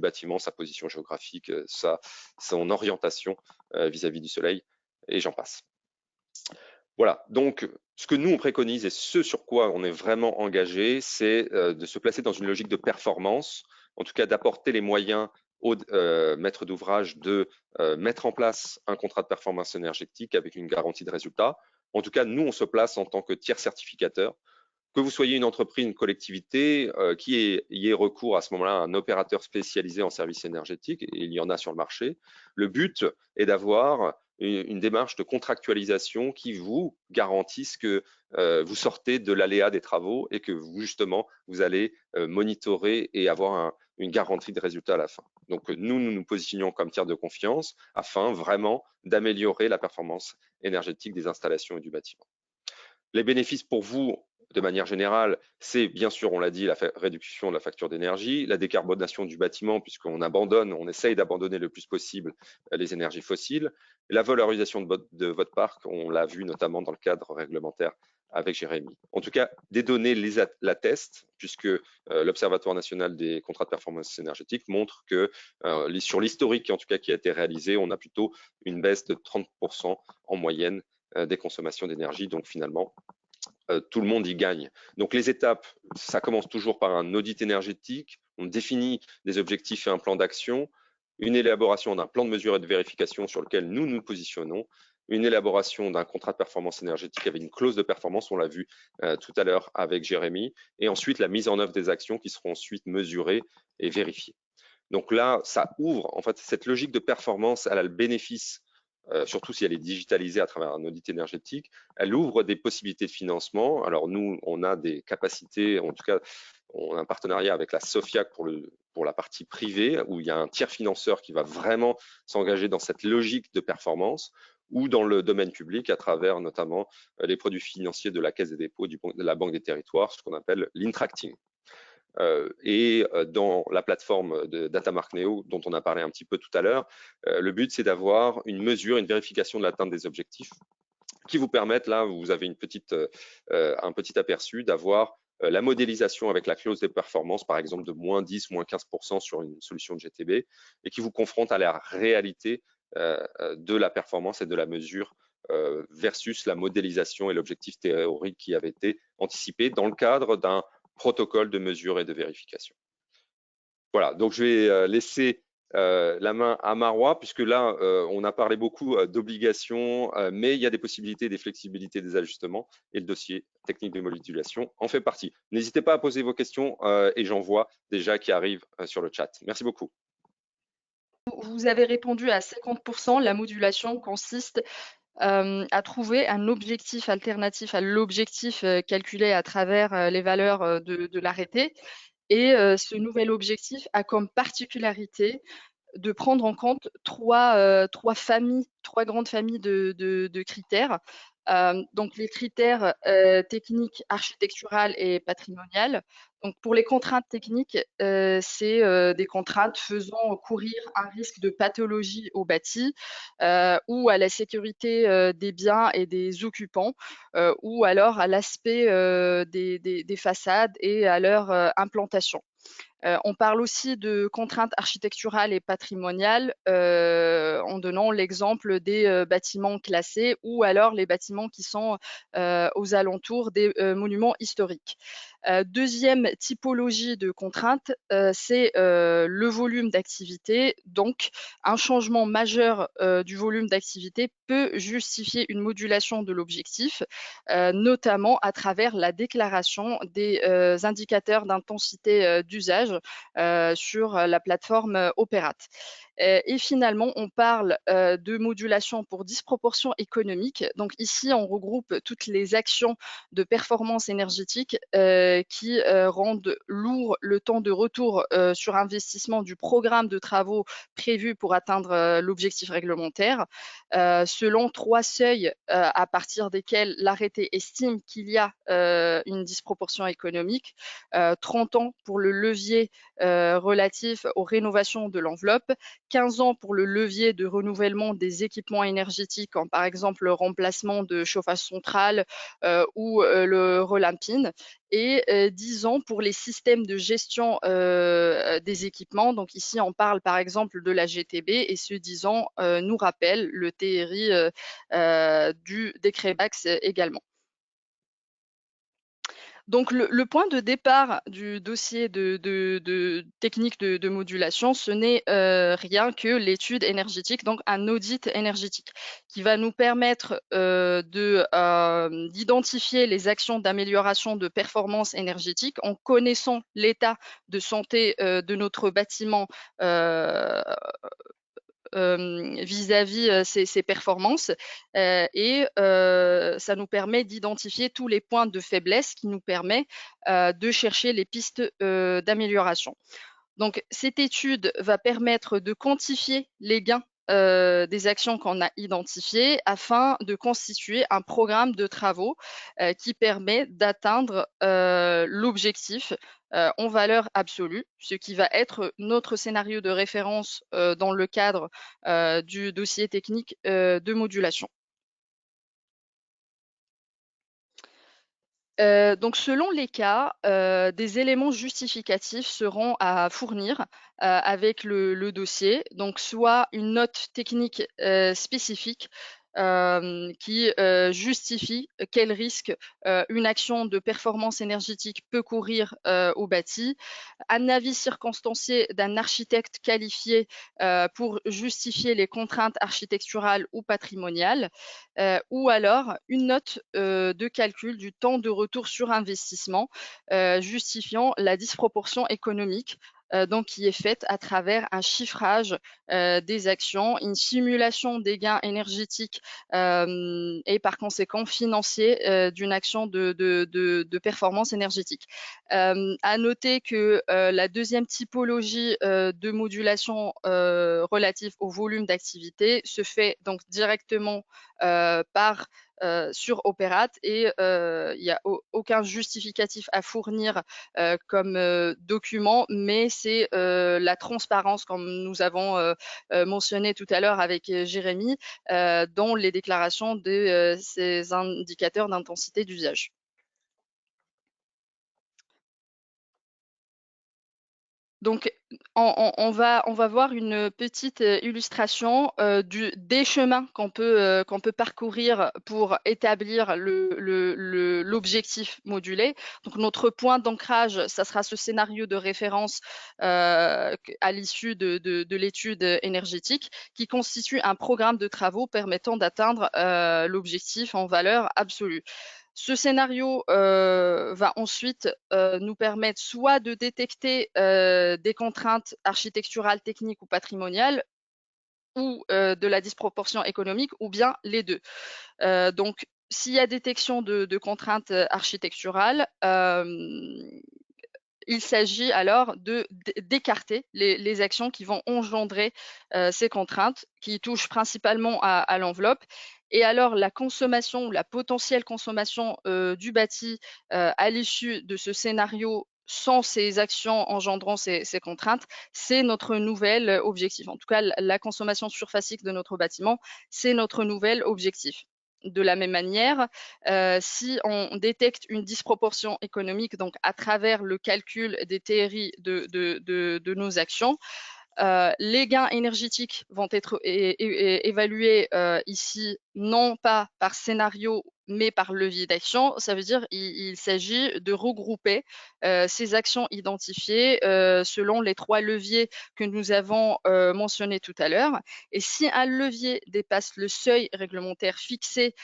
bâtiment, sa position géographique, son orientation vis-à-vis du soleil, et j'en passe. Voilà, donc ce que nous on préconise et ce sur quoi on est vraiment engagé, c'est de se placer dans une logique de performance, en tout cas d'apporter les moyens aux maîtres d'ouvrage de mettre en place un contrat de performance énergétique avec une garantie de résultat. En tout cas, nous on se place en tant que tiers certificateur. Que vous soyez une entreprise, une collectivité, qui y ait recours à ce moment-là à un opérateur spécialisé en services énergétiques, et il y en a sur le marché, le but est d'avoir une démarche de contractualisation qui vous garantisse que vous sortez de l'aléa des travaux et que vous, justement, vous allez monitorer et avoir une garantie de résultat à la fin. Donc nous positionnons comme tiers de confiance afin vraiment d'améliorer la performance énergétique des installations et du bâtiment. Les bénéfices pour vous, de manière générale, c'est bien sûr, on l'a dit, la réduction de la facture d'énergie, la décarbonation du bâtiment, puisqu'on essaye d'abandonner le plus possible les énergies fossiles, la valorisation de votre parc, on l'a vu notamment dans le cadre réglementaire avec Jérémy. En tout cas, des données l'attestent, puisque l'Observatoire national des contrats de performance énergétique montre que sur l'historique, en tout cas, qui a été réalisé, on a plutôt une baisse de 30% en moyenne des consommations d'énergie. Donc finalement, tout le monde y gagne. Donc les étapes, ça commence toujours par un audit énergétique, On définit des objectifs et un plan d'action, une élaboration d'un plan de mesure et de vérification sur lequel nous nous positionnons, une élaboration d'un contrat de performance énergétique avec une clause de performance, on l'a vu tout à l'heure avec Jérémy, et ensuite la mise en œuvre des actions qui seront ensuite mesurées et vérifiées. Donc là, ça ouvre, en fait, cette logique de performance, elle a le bénéfice, surtout si elle est digitalisée à travers un audit énergétique, elle ouvre des possibilités de financement. Alors nous, on a des capacités, en tout cas, on a un partenariat avec la SOFIAC pour la partie privée, où il y a un tiers financeur qui va vraiment s'engager dans cette logique de performance, ou dans le domaine public à travers notamment les produits financiers de la Caisse des dépôts, de la Banque des territoires, ce qu'on appelle l'intracting. Et dans la plateforme de Datamark Neo, dont on a parlé un petit peu tout à l'heure, le but, c'est d'avoir une mesure, une vérification de l'atteinte des objectifs qui vous permettent, là, vous avez un petit aperçu d'avoir la modélisation avec la clause des performances, par exemple de moins 10, moins 15% sur une solution de GTB, et qui vous confronte à la réalité de la performance et de la mesure versus la modélisation et l'objectif théorique qui avait été anticipé dans le cadre d'un protocole de mesure et de vérification. Voilà, donc je vais laisser la main à Marois, puisque là, on a parlé beaucoup d'obligations, mais il y a des possibilités, des flexibilités, des ajustements, et le dossier technique de modulation en fait partie. N'hésitez pas à poser vos questions, et j'en vois déjà qui arrivent sur le chat. Merci beaucoup. Vous avez répondu à 50%. La modulation consiste à trouver un objectif alternatif à l'objectif calculé à travers les valeurs de l'arrêté. Et ce nouvel objectif a comme particularité de prendre en compte trois grandes familles de critères. Donc les critères techniques, architecturales et patrimoniales. Donc pour les contraintes techniques, c'est des contraintes faisant courir un risque de pathologie au bâti ou à la sécurité des biens et des occupants ou alors à l'aspect des façades et à leur implantation. On parle aussi de contraintes architecturales et patrimoniales en donnant l'exemple des bâtiments classés ou alors les bâtiments qui sont aux alentours des monuments historiques. Deuxième typologie de contraintes, c'est le volume d'activité. Donc, un changement majeur du volume d'activité peut justifier une modulation de l'objectif, notamment à travers la déclaration des indicateurs d'intensité d'usage sur la plateforme Opérate. Et finalement, on parle de modulation pour disproportion économique. Donc ici, on regroupe toutes les actions de performance énergétique qui rendent lourd le temps de retour sur investissement du programme de travaux prévu pour atteindre l'objectif réglementaire, selon trois seuils à partir desquels l'arrêté estime qu'il y a une disproportion économique. 30 ans pour le levier relatif aux rénovations de l'enveloppe, 15 ans pour le levier de renouvellement des équipements énergétiques, comme par exemple le remplacement de chauffage central ou le relamping, et 10 ans pour les systèmes de gestion des équipements. Donc ici, on parle par exemple de la GTB, et ce 10 ans nous rappelle le TRI du décret BAX également. Donc le point de départ du dossier de technique de modulation, ce n'est rien que l'étude énergétique, donc un audit énergétique qui va nous permettre d'identifier les actions d'amélioration de performance énergétique en connaissant l'état de santé de notre bâtiment vis-à-vis ses performances et ça nous permet d'identifier tous les points de faiblesse qui nous permet de chercher les pistes d'amélioration. Donc cette étude va permettre de quantifier les gains des actions qu'on a identifiées afin de constituer un programme de travaux qui permet d'atteindre l'objectif en valeur absolue, ce qui va être notre scénario de référence dans le cadre du dossier technique de modulation. Donc selon les cas, des éléments justificatifs seront à fournir avec le dossier, donc soit une note technique spécifique qui justifie quel risque une action de performance énergétique peut courir au bâti, un avis circonstancié d'un architecte qualifié pour justifier les contraintes architecturales ou patrimoniales, ou alors une note de calcul du temps de retour sur investissement justifiant la disproportion économique donc qui est faite à travers un chiffrage des actions, une simulation des gains énergétiques et par conséquent financiers d'une action de performance énergétique. À noter que la deuxième typologie de modulation relative au volume d'activité se fait donc directement sur Opérate et il n'y a aucun justificatif à fournir comme document, mais c'est la transparence, comme nous avons mentionné tout à l'heure avec Jérémy, dans les déclarations de ces indicateurs d'intensité d'usage. Donc, on va voir une petite illustration des chemins qu'on peut parcourir pour établir l'objectif modulé. Donc, notre point d'ancrage, ça sera ce scénario de référence à l'issue de l'étude énergétique qui constitue un programme de travaux permettant d'atteindre l'objectif en valeur absolue. Ce scénario va ensuite nous permettre soit de détecter des contraintes architecturales, techniques ou patrimoniales, ou de la disproportion économique, ou bien les deux. Donc, s'il y a détection de contraintes architecturales, il s'agit alors d'écarter les actions qui vont engendrer ces contraintes, qui touchent principalement à l'enveloppe. Et alors, la consommation, la potentielle consommation du bâti à l'issue de ce scénario sans ces actions engendrant ces contraintes, c'est notre nouvel objectif. En tout cas, la consommation surfacique de notre bâtiment, c'est notre nouvel objectif. De la même manière, si on détecte une disproportion économique, donc à travers le calcul des TRI de nos actions, les gains énergétiques vont être évalués ici non pas par scénario mais par levier d'action. Ça veut dire il s'agit de regrouper ces actions identifiées selon les 3 leviers que nous avons mentionnés tout à l'heure. Et si un levier dépasse le seuil réglementaire fixé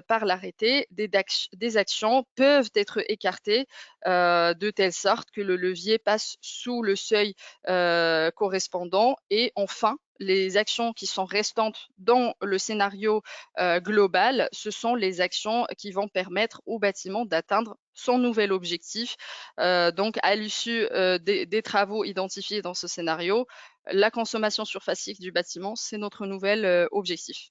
par l'arrêté, des actions peuvent être écartées de telle sorte que le levier passe sous le seuil correspondant. Et enfin, les actions qui sont restantes dans le scénario global, ce sont les actions qui vont permettre au bâtiment d'atteindre son nouvel objectif. Donc, à l'issue des travaux identifiés dans ce scénario, la consommation surfacique du bâtiment, c'est notre nouvel objectif.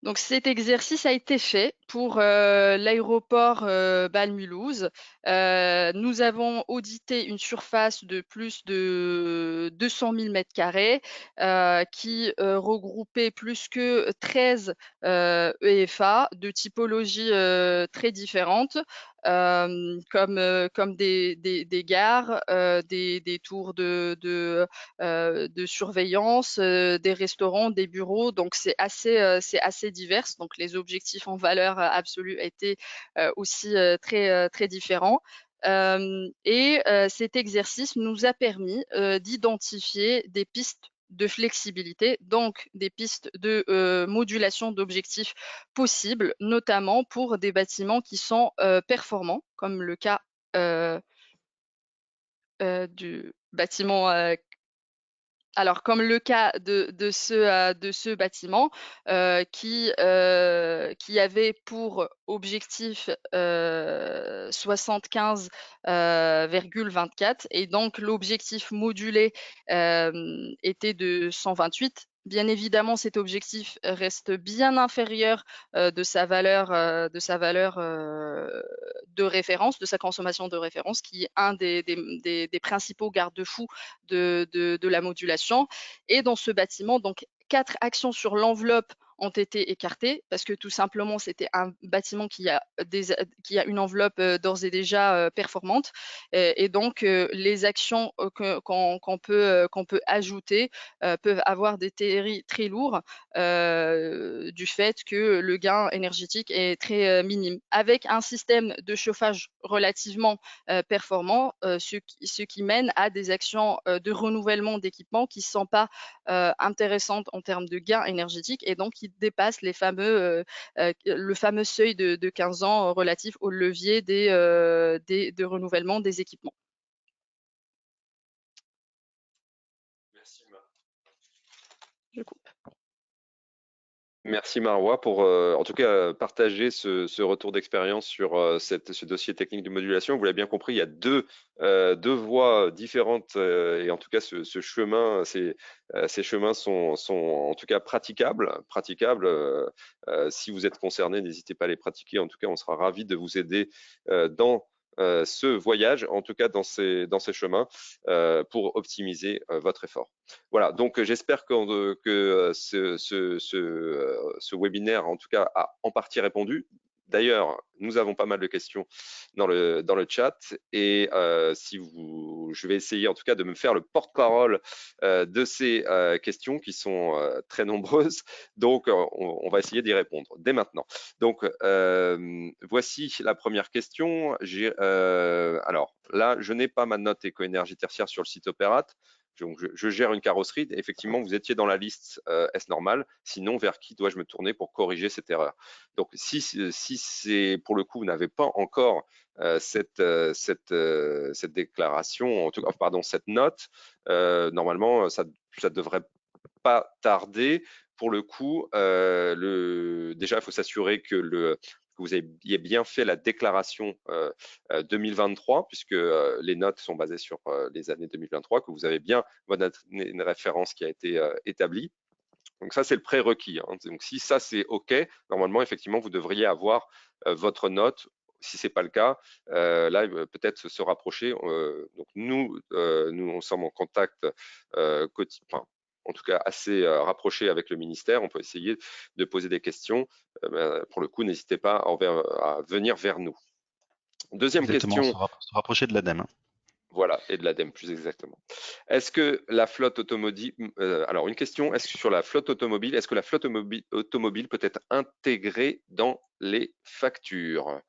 Donc cet exercice a été fait pour l'aéroport Bâle-Mulhouse. Nous avons audité une surface de plus de 200 000 m² qui regroupait plus que 13 EFA de typologies très différentes. Comme des gares, des tours de surveillance, des restaurants, des bureaux. Donc c'est assez divers. Donc les objectifs en valeur absolue étaient aussi très différents. Et cet exercice nous a permis d'identifier des pistes de flexibilité, donc des pistes de modulation d'objectifs possibles, notamment pour des bâtiments qui sont performants, comme le cas du bâtiment alors, comme le cas de ce bâtiment qui avait pour objectif 75,24 et donc l'objectif modulé était de 128. Bien évidemment, cet objectif reste bien inférieur de sa valeur de référence, de sa consommation de référence, qui est un des principaux garde-fous de la modulation. Et dans ce bâtiment, donc 4 actions sur l'enveloppe ont été écartés parce que tout simplement c'était un bâtiment qui a une enveloppe d'ores et déjà performante et donc les actions qu'on peut ajouter peuvent avoir des très lourds du fait que le gain énergétique est très minime. Avec un système de chauffage relativement performant, ce qui mène à des actions de renouvellement d'équipements qui ne sont pas intéressantes en termes de gains énergétiques et donc qui dépassent le fameux seuil de 15 ans relatif au levier de renouvellement des équipements. Merci, Je coupe. Merci Marois pour en tout cas partager ce retour d'expérience sur ce dossier technique de modulation. Vous l'avez bien compris, il y a deux voies différentes et en tout cas ces chemins sont en tout cas praticables. Si vous êtes concerné, n'hésitez pas à les pratiquer. En tout cas, on sera ravis de vous aider dans ce voyage, en tout cas dans ces chemins, pour optimiser votre effort. Voilà, donc j'espère que ce webinaire, en tout cas, a en partie répondu. D'ailleurs, nous avons pas mal de questions dans le chat et je vais essayer en tout cas de me faire le porte-parole de ces questions qui sont très nombreuses. Donc, on va essayer d'y répondre dès maintenant. Donc, voici la première question. Alors là, je n'ai pas ma note éco-énergie tertiaire sur le site Opérate. Donc, je gère une carrosserie. Effectivement, vous étiez dans la liste S normale. Sinon, vers qui dois-je me tourner pour corriger cette erreur? Donc, si c'est pour le coup, vous n'avez pas encore cette déclaration, en tout cas, pardon, cette note, normalement, ça devrait pas tarder. Pour le coup, déjà, il faut s'assurer que vous ayez bien fait la déclaration 2023, puisque les notes sont basées sur les années 2023, que vous avez bien une référence qui a été établie. Donc ça, c'est le prérequis. Hein. Donc si ça, c'est OK, normalement, effectivement, vous devriez avoir votre note. Si c'est pas le cas, là, peut-être se rapprocher. Donc nous, on sommes en contact quotidien, en tout cas assez rapproché avec le ministère. On peut essayer de poser des questions. Pour le coup, n'hésitez pas à venir vers nous. Deuxième Exactement, question. se rapprocher de l'ADEME. Voilà, et de l'ADEME plus exactement. Est-ce que la flotte automobile, alors une question, est-ce que sur la flotte automobile, est-ce que la flotte automobile peut être intégrée dans les factures?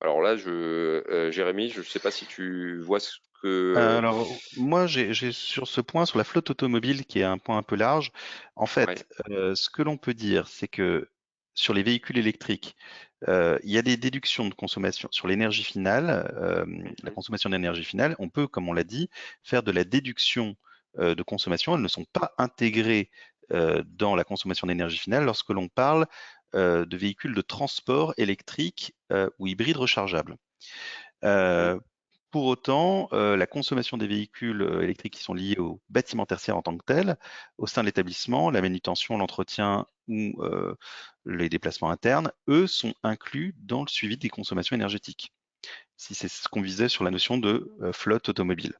Alors là, Jérémy, je ne sais pas si tu vois ce que... Alors, moi, j'ai sur ce point, sur la flotte automobile, qui est un point un peu large, en Ouais. fait, ce que l'on peut dire, c'est que sur les véhicules électriques, il y a des déductions de consommation sur l'énergie finale, la consommation d'énergie finale. On peut, comme on l'a dit, faire de la déduction de consommation. Elles ne sont pas intégrées dans la consommation d'énergie finale lorsque l'on parle de véhicules de transport électrique ou hybrides rechargeables. Pour autant, la consommation des véhicules électriques qui sont liés au bâtiment tertiaire en tant que tel, au sein de l'établissement, la manutention, l'entretien ou les déplacements internes, eux, sont inclus dans le suivi des consommations énergétiques. Si c'est ce qu'on visait sur la notion de flotte automobile.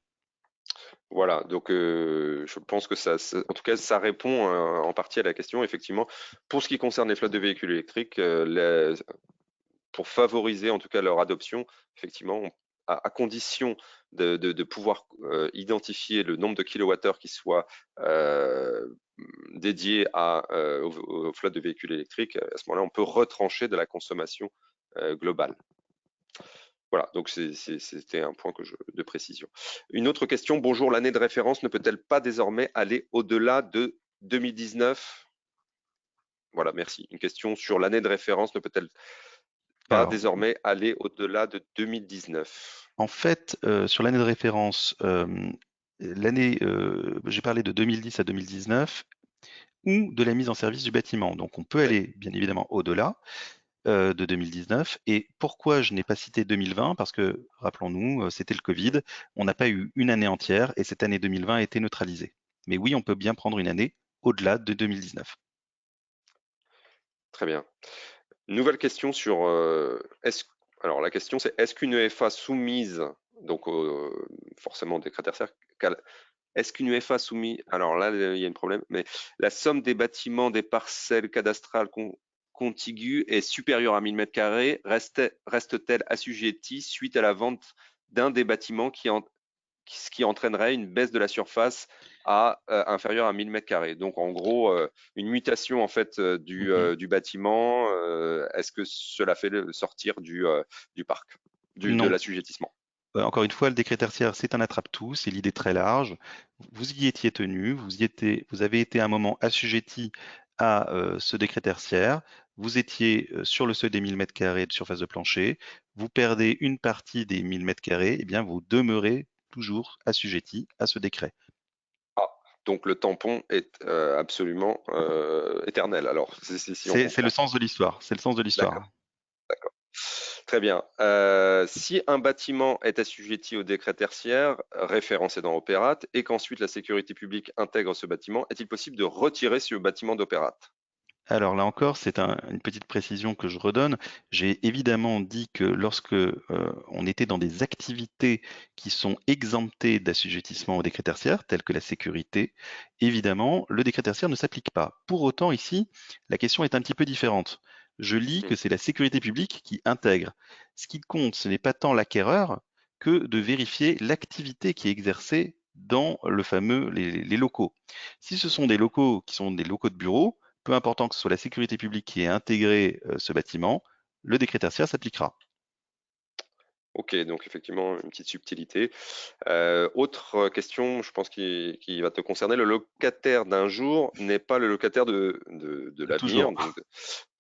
Voilà, donc je pense que en tout cas, ça répond en partie à la question. Effectivement, pour ce qui concerne les flottes de véhicules électriques, pour favoriser en tout cas leur adoption, effectivement, à condition de pouvoir identifier le nombre de kilowattheures qui soit dédié aux flottes de véhicules électriques, à ce moment-là, on peut retrancher de la consommation globale. Voilà, donc c'était un point de précision. Une autre question, bonjour, l'année de référence ne peut-elle pas désormais aller au-delà de 2019? Voilà, merci. Une question sur l'année de référence ne peut-elle pas Alors, désormais aller au-delà de 2019? en fait, sur l'année de référence, j'ai parlé de 2010 à 2019 ou de la mise en service du bâtiment. Donc, on peut aller bien évidemment au-delà de 2019. Et pourquoi je n'ai pas cité 2020? Parce que, rappelons-nous, c'était le Covid. On n'a pas eu une année entière et cette année 2020 a été neutralisée. Mais oui, on peut bien prendre une année au-delà de 2019. Très bien. Nouvelle question sur alors la question c'est est-ce qu'une EFA soumise donc forcément au décret tertiaire est-ce qu'une UFA soumise, alors là, il y a un problème, mais la somme des bâtiments des parcelles cadastrales contiguës est supérieure à 1000 m², reste-t-elle assujettie suite à la vente d'un des bâtiments ce qui entraînerait une baisse de la surface inférieure à 1000 m². Donc en gros, une mutation en fait du bâtiment, est-ce que cela fait sortir du parc, de Non. l'assujettissement? Encore une fois, le décret tertiaire, c'est un attrape-tout, c'est l'idée très large. Vous y étiez tenu, vous avez été à un moment assujetti à ce décret tertiaire, vous étiez sur le seuil des 1000 m² de surface de plancher, vous perdez une partie des 1000 m², eh bien vous demeurez toujours assujetti à ce décret. Ah, donc le tampon est absolument éternel. Alors, si on C'est le comprend. sens de l'histoire, c'est le sens de l'histoire. D'accord, d'accord. Très bien. Si un bâtiment est assujetti au décret tertiaire référencé dans Opérate et qu'ensuite la sécurité publique intègre ce bâtiment, est-il possible de retirer ce bâtiment d'Opérate? Alors là encore, c'est une petite précision que je redonne. J'ai évidemment dit que lorsque on était dans des activités qui sont exemptées d'assujettissement au décret tertiaire, telles que la sécurité, évidemment, le décret tertiaire ne s'applique pas. Pour autant, ici, la question est un petit peu différente. Je lis que c'est la sécurité publique qui intègre. Ce qui compte, ce n'est pas tant l'acquéreur que de vérifier l'activité qui est exercée dans les locaux. Si ce sont des locaux qui sont des locaux de bureau, peu important que ce soit la sécurité publique qui ait intégré ce bâtiment, le décret tertiaire s'appliquera. Ok, donc effectivement, une petite subtilité. Autre question, je pense qui va te concerner. Le locataire d'un jour n'est pas le locataire de l'avenir. Toujours. Donc,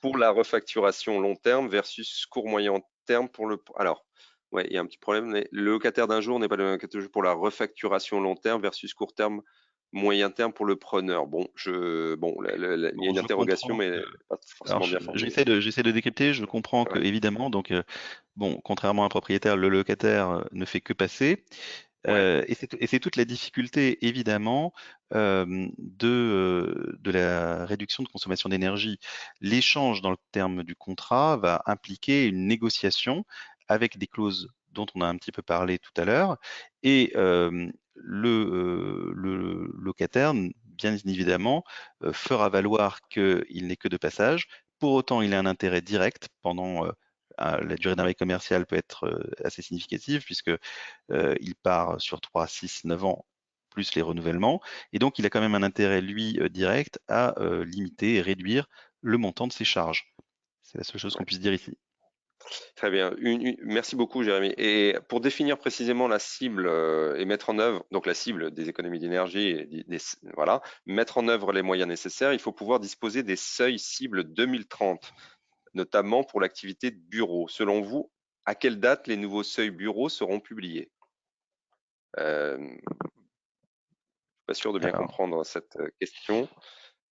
pour la refacturation long terme versus court moyen terme pour le. Alors, ouais, il y a un petit problème. Mais le locataire d'un jour n'est pas le locataire pour la refacturation long terme versus court terme, moyen terme pour le preneur. Bon, il y a Bon, une je interrogation, comprends mais pas alors, forcément bien formulée. j'essaie de décrypter. Je comprends que, Ouais, évidemment, donc, bon, contrairement à un propriétaire, le locataire ne fait que passer. ouais. Et c'est toute la difficulté, évidemment, de la réduction de consommation d'énergie. L'échange dans le terme du contrat va impliquer une négociation avec des clauses dont on a un petit peu parlé tout à l'heure. Et le locataire, bien évidemment, fera valoir qu'il n'est que de passage. Pour autant, il a un intérêt direct pendant la durée d'un bail commercial peut être assez significative puisque il part sur 3, 6, 9 ans, plus les renouvellements. Et donc, il a quand même un intérêt, lui, direct, à limiter et réduire le montant de ses charges. C'est la seule chose qu'on puisse dire ici. Très bien. Merci beaucoup, Jérémy. Et pour définir précisément la cible et mettre en œuvre, donc la cible des économies d'énergie, voilà, mettre en œuvre les moyens nécessaires, il faut pouvoir disposer des seuils cibles 2030, notamment pour l'activité de bureau. Selon vous, à quelle date les nouveaux seuils bureaux seront publiés? Je ne suis pas sûr de bien Alors, comprendre cette question.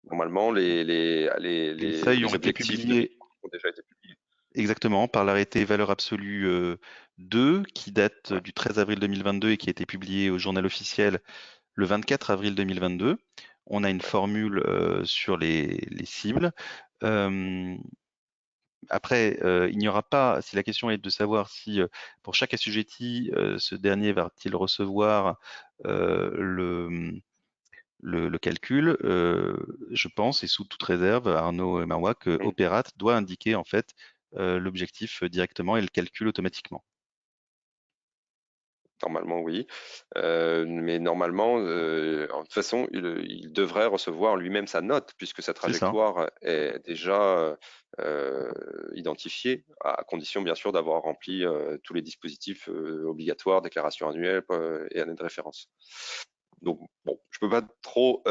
Normalement, les seuils ont les été objectifs de publiés ont déjà été publiés. exactement par l'arrêté valeur absolue 2 qui date Ouais. du 13 avril 2022 et qui a été publié au journal officiel le 24 avril 2022. On a une Ouais. formule sur les cibles. Euh, Après, il n'y aura pas, si la question est de savoir si pour chaque assujetti, ce dernier va-t-il recevoir le calcul, je pense, et sous toute réserve, Arnaud et Marois, que Mm. Opérate doit indiquer en fait l'objectif directement et le calcul automatiquement. Normalement, oui. Mais normalement, de toute façon, il devrait recevoir lui-même sa note, puisque sa C'est ça. trajectoire est déjà identifiée, à condition bien sûr d'avoir rempli tous les dispositifs obligatoires, déclaration annuelle et année de référence. Donc, bon, je ne peux pas trop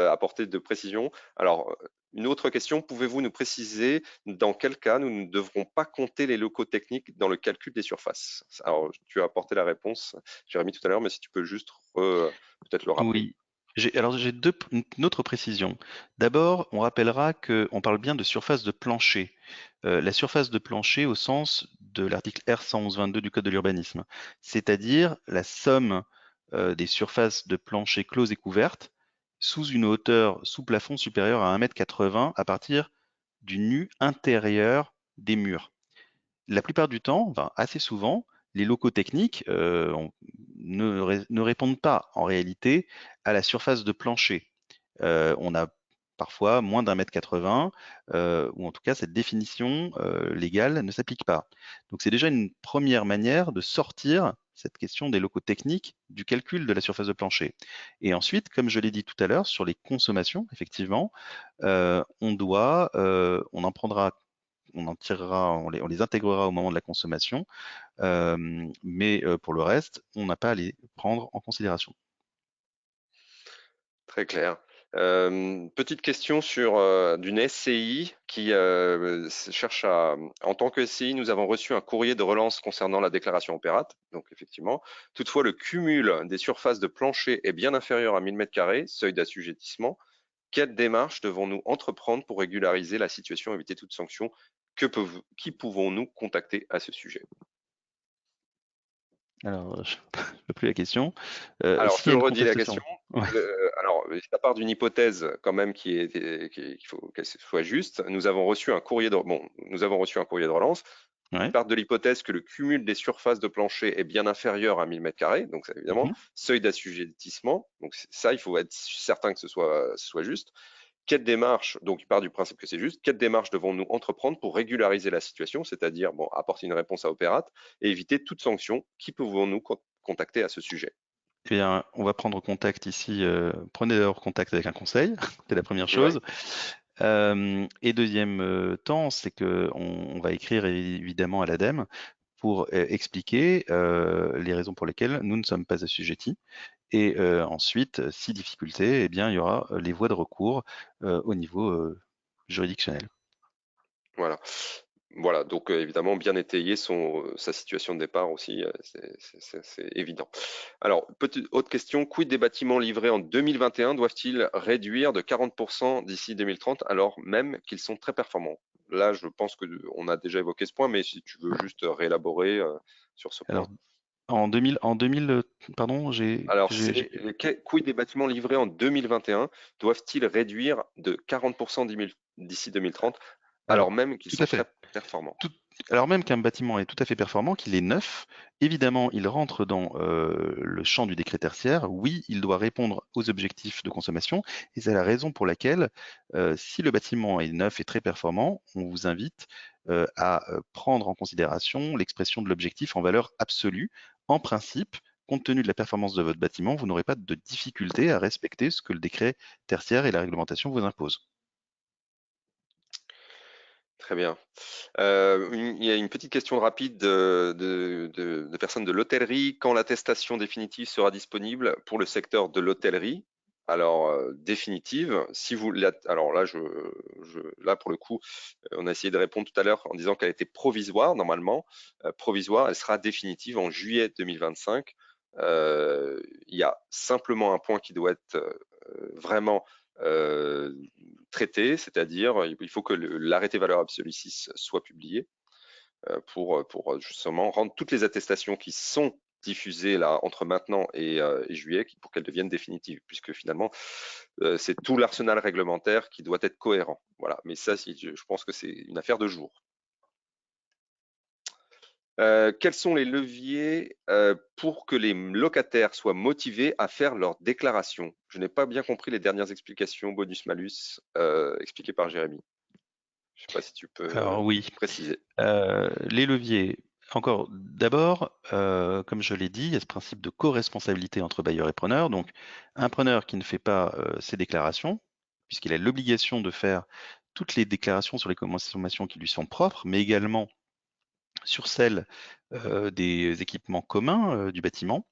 apporter de précision. Alors, une autre question, pouvez-vous nous préciser dans quel cas nous ne devrons pas compter les locaux techniques dans le calcul des surfaces? Alors, tu as apporté la réponse, Jérémy, tout à l'heure, mais si tu peux juste peut-être le rappeler. Oui. Alors j'ai une autre précision. D'abord, on rappellera qu'on parle bien de surface de plancher. La surface de plancher au sens de l'article R111-22 du Code de l'urbanisme, c'est-à-dire la somme des surfaces de plancher closes et couvertes sous une hauteur sous plafond supérieure à 1,80 m à partir du nu intérieur des murs. La plupart du temps, enfin assez souvent, les locaux techniques ne répondent pas en réalité à la surface de plancher. On a parfois moins d'1,80 m, ou en tout cas cette définition légale ne s'applique pas. Donc c'est déjà une première manière de sortir cette question des locaux techniques du calcul de la surface de plancher. Et ensuite, comme je l'ai dit tout à l'heure, sur les consommations, effectivement, on en prendra, on en tirera, on les intégrera au moment de la consommation, mais pour le reste, on n'a pas à les prendre en considération. Très clair. Petite question sur d'une SCI qui cherche à. En tant que SCI, nous avons reçu un courrier de relance concernant la déclaration opérate. Donc effectivement, toutefois, le cumul des surfaces de plancher est bien inférieur à 1000 m², seuil d'assujettissement. Quelle démarche devons-nous entreprendre pour régulariser la situation, éviter toute sanction? Qui pouvons-nous contacter à ce sujet? Alors, je ne peux plus la question. Alors, je S'il y te a une redis la question. contestation, ouais. Alors, ça part d'une hypothèse quand même qu'il faut qu'elle soit juste. Nous avons reçu un courrier de relance. Ils Ouais. partent de l'hypothèse que le cumul des surfaces de plancher est bien inférieur à 1000 m², donc ça, évidemment, seuil d'assujettissement. Donc ça, il faut être certain que ce soit juste. Quelle démarche, donc il part du principe que c'est juste, quelle démarche devons-nous entreprendre pour régulariser la situation, c'est-à-dire apporter une réponse à opérate et éviter toute sanction? Qui pouvons-nous contacter à ce sujet? Eh bien, on va prendre contact ici. Prenez d'abord contact avec un conseil, c'est la première Ouais. chose. Et deuxième temps, c'est qu'on va écrire évidemment à l'ADEME pour expliquer les raisons pour lesquelles nous ne sommes pas assujettis. Et ensuite, si difficulté, eh bien, il y aura les voies de recours au niveau juridictionnel. Voilà. Voilà, donc évidemment, bien étayer sa situation de départ aussi, c'est évident. Alors, autre question, quid des bâtiments livrés en 2021 doivent-ils réduire de 40% d'ici 2030 alors même qu'ils sont très performants? Là, je pense qu'on a déjà évoqué ce point, mais si tu veux juste réélaborer sur ce point. Alors, en 2000, pardon, Alors, quid des bâtiments livrés en 2021 doivent-ils réduire de 40% d'ici 2030 alors alors, même qu'ils tout à sont fait. très performants? Alors même qu'un bâtiment est tout à fait performant, qu'il est neuf, évidemment, il rentre dans le champ du décret tertiaire. Oui, il doit répondre aux objectifs de consommation, et c'est la raison pour laquelle, si le bâtiment est neuf et très performant, on vous invite à prendre en considération l'expression de l'objectif en valeur absolue. En principe, compte tenu de la performance de votre bâtiment, vous n'aurez pas de difficulté à respecter ce que le décret tertiaire et la réglementation vous imposent. Très bien. Il y a une petite question rapide de personnes de l'hôtellerie. Quand l'attestation définitive sera disponible pour le secteur de l'hôtellerie? Alors, définitive, si vous, alors là, là, pour le coup, on a essayé de répondre tout à l'heure en disant qu'elle était provisoire, normalement. Provisoire, elle sera définitive en juillet 2025. Il y a simplement un point qui doit être vraiment traité, c'est-à-dire il faut que l'arrêté valeur absolue 6 soit publié pour justement rendre toutes les attestations qui sont diffusées là entre maintenant et juillet pour qu'elles deviennent définitives, puisque finalement c'est tout l'arsenal réglementaire qui doit être cohérent. Voilà, mais ça, je pense que c'est une affaire de jour. Quels sont les leviers pour que les locataires soient motivés à faire leur déclaration? Je n'ai pas bien compris les dernières explications bonus-malus expliquées par Jérémy. Je ne sais pas si tu peux Alors oui, préciser. les leviers. Encore, d'abord, comme je l'ai dit, il y a ce principe de co-responsabilité entre bailleur et preneur. Donc, un preneur qui ne fait pas ses déclarations, puisqu'il a l'obligation de faire toutes les déclarations sur les consommations qui lui sont propres, mais également sur celles des équipements communs du bâtiment.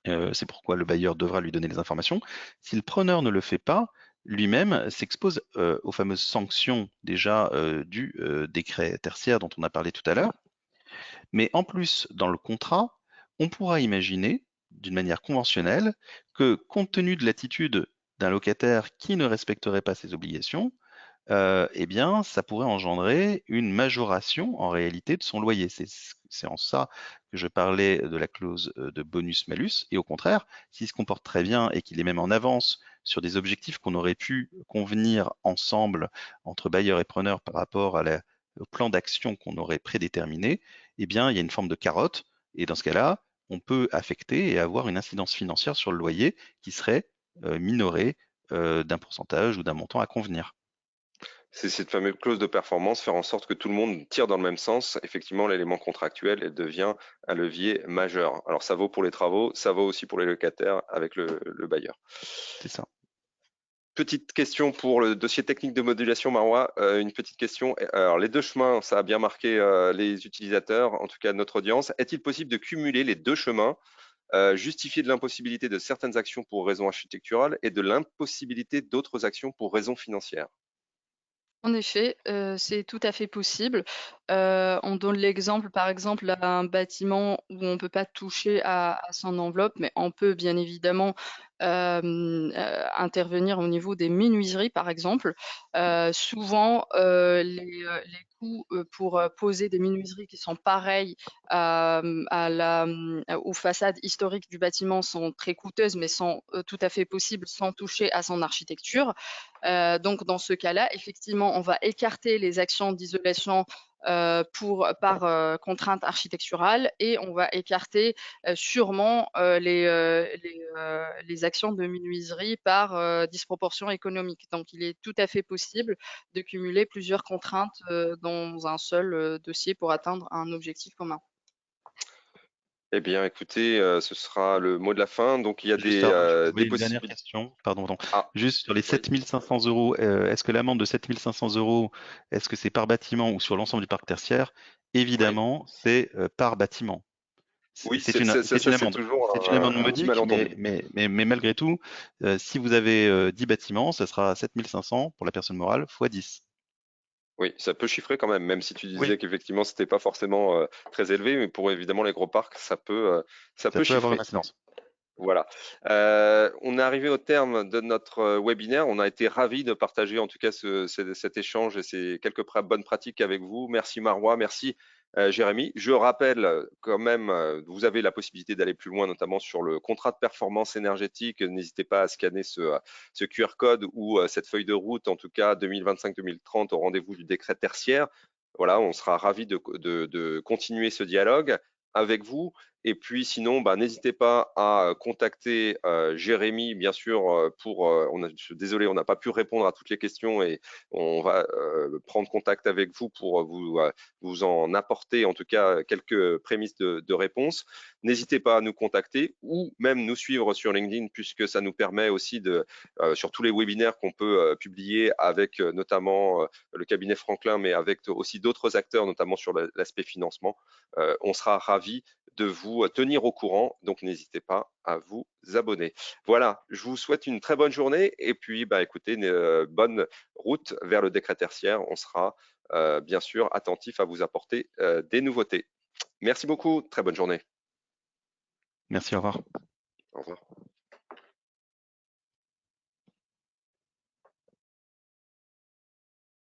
C'est pourquoi le bailleur devra lui donner les informations. Si le preneur ne le fait pas, lui-même s'expose aux fameuses sanctions déjà du décret tertiaire dont on a parlé tout à l'heure. Mais en plus, dans le contrat, on pourra imaginer, d'une manière conventionnelle, que compte tenu de l'attitude d'un locataire qui ne respecterait pas ses obligations, eh bien, ça pourrait engendrer une majoration en réalité de son loyer. C'est en ça que je parlais de la clause de bonus-malus. Et au contraire, s'il se comporte très bien et qu'il est même en avance sur des objectifs qu'on aurait pu convenir ensemble entre bailleur et preneur par rapport au plan d'action qu'on aurait prédéterminé, eh bien, il y a une forme de carotte Et dans ce cas-là, on peut affecter et avoir une incidence financière sur le loyer qui serait minorée d'un pourcentage ou d'un montant à convenir. C'est cette fameuse clause de performance, faire en sorte que tout le monde tire dans le même sens. Effectivement, l'élément contractuel devient un levier majeur. Alors, ça vaut pour les travaux, ça vaut aussi pour les locataires avec le bailleur. C'est ça. Petite question pour le dossier technique de modulation, Marois. Une petite question. Alors, les deux chemins, ça a bien marqué les utilisateurs, en tout cas notre audience. Est-il possible de cumuler les deux chemins, justifier de l'impossibilité de certaines actions pour raisons architecturales et de l'impossibilité d'autres actions pour raisons financières? En effet, c'est tout à fait possible. On donne l'exemple, par exemple, d'un bâtiment où on ne peut pas toucher à son enveloppe, mais on peut bien évidemment, intervenir au niveau des menuiseries, par exemple. Souvent, les coûts, pour, poser des menuiseries qui sont pareilles, aux façades historiques du bâtiment sont très coûteuses, mais sont, tout à fait possibles sans toucher à son architecture. Donc dans ce cas-là, effectivement, on va écarter les actions d'isolation par contrainte architecturale et on va écarter sûrement les actions de menuiserie par disproportion économique. Donc il est tout à fait possible de cumuler plusieurs contraintes dans un seul dossier pour atteindre un objectif commun. Eh bien, écoutez, ce sera le mot de la fin. Donc, il y a Juste, alors, je des voulais une dernière possibilités. question. Pardon, pardon. Ah, Juste sur les oui. 7 500 €, est-ce que l'amende de 7 500 €, est-ce que c'est par bâtiment ou sur l'ensemble du parc tertiaire? Oui, Évidemment, c'est par bâtiment. oui, C'est une amende. toujours C'est une amende un petit modique, malentendu. mais malgré tout, si vous avez 10 bâtiments, ça sera 7 500 pour la personne morale fois 10. Oui, ça peut chiffrer quand même, même si tu Oui, disais qu'effectivement, c'était pas forcément très élevé, mais pour évidemment les gros parcs, ça ça peut peut avoir une chiffrer. incidence. Voilà. On est arrivé au terme de notre webinaire. On a été ravis de partager en tout cas cet échange et ces quelques bonnes pratiques avec vous. Merci Marois, merci Jérémy. Je rappelle quand même, vous avez la possibilité d'aller plus loin, notamment sur le contrat de performance énergétique. N'hésitez pas à scanner ce QR code ou cette feuille de route, en tout cas 2025-2030, au rendez-vous du décret tertiaire. Voilà, on sera ravis de continuer ce dialogue avec vous. Et puis sinon, bah, n'hésitez pas à contacter Jérémy, bien sûr, je suis désolé, on n'a pas pu répondre à toutes les questions et on va prendre contact avec vous pour vous en apporter en tout cas quelques prémices de réponse. N'hésitez pas à nous contacter ou même nous suivre sur LinkedIn puisque ça nous permet aussi sur tous les webinaires qu'on peut publier avec notamment le cabinet Franklin, mais avec aussi d'autres acteurs, notamment sur l'aspect financement. On sera ravis de vous tenir au courant, donc n'hésitez pas à vous abonner. Voilà, je vous souhaite une très bonne journée et puis bah, écoutez, une bonne route vers le décret tertiaire. On sera bien sûr attentif à vous apporter des nouveautés. Merci beaucoup, très bonne journée. Merci, au revoir. Au revoir.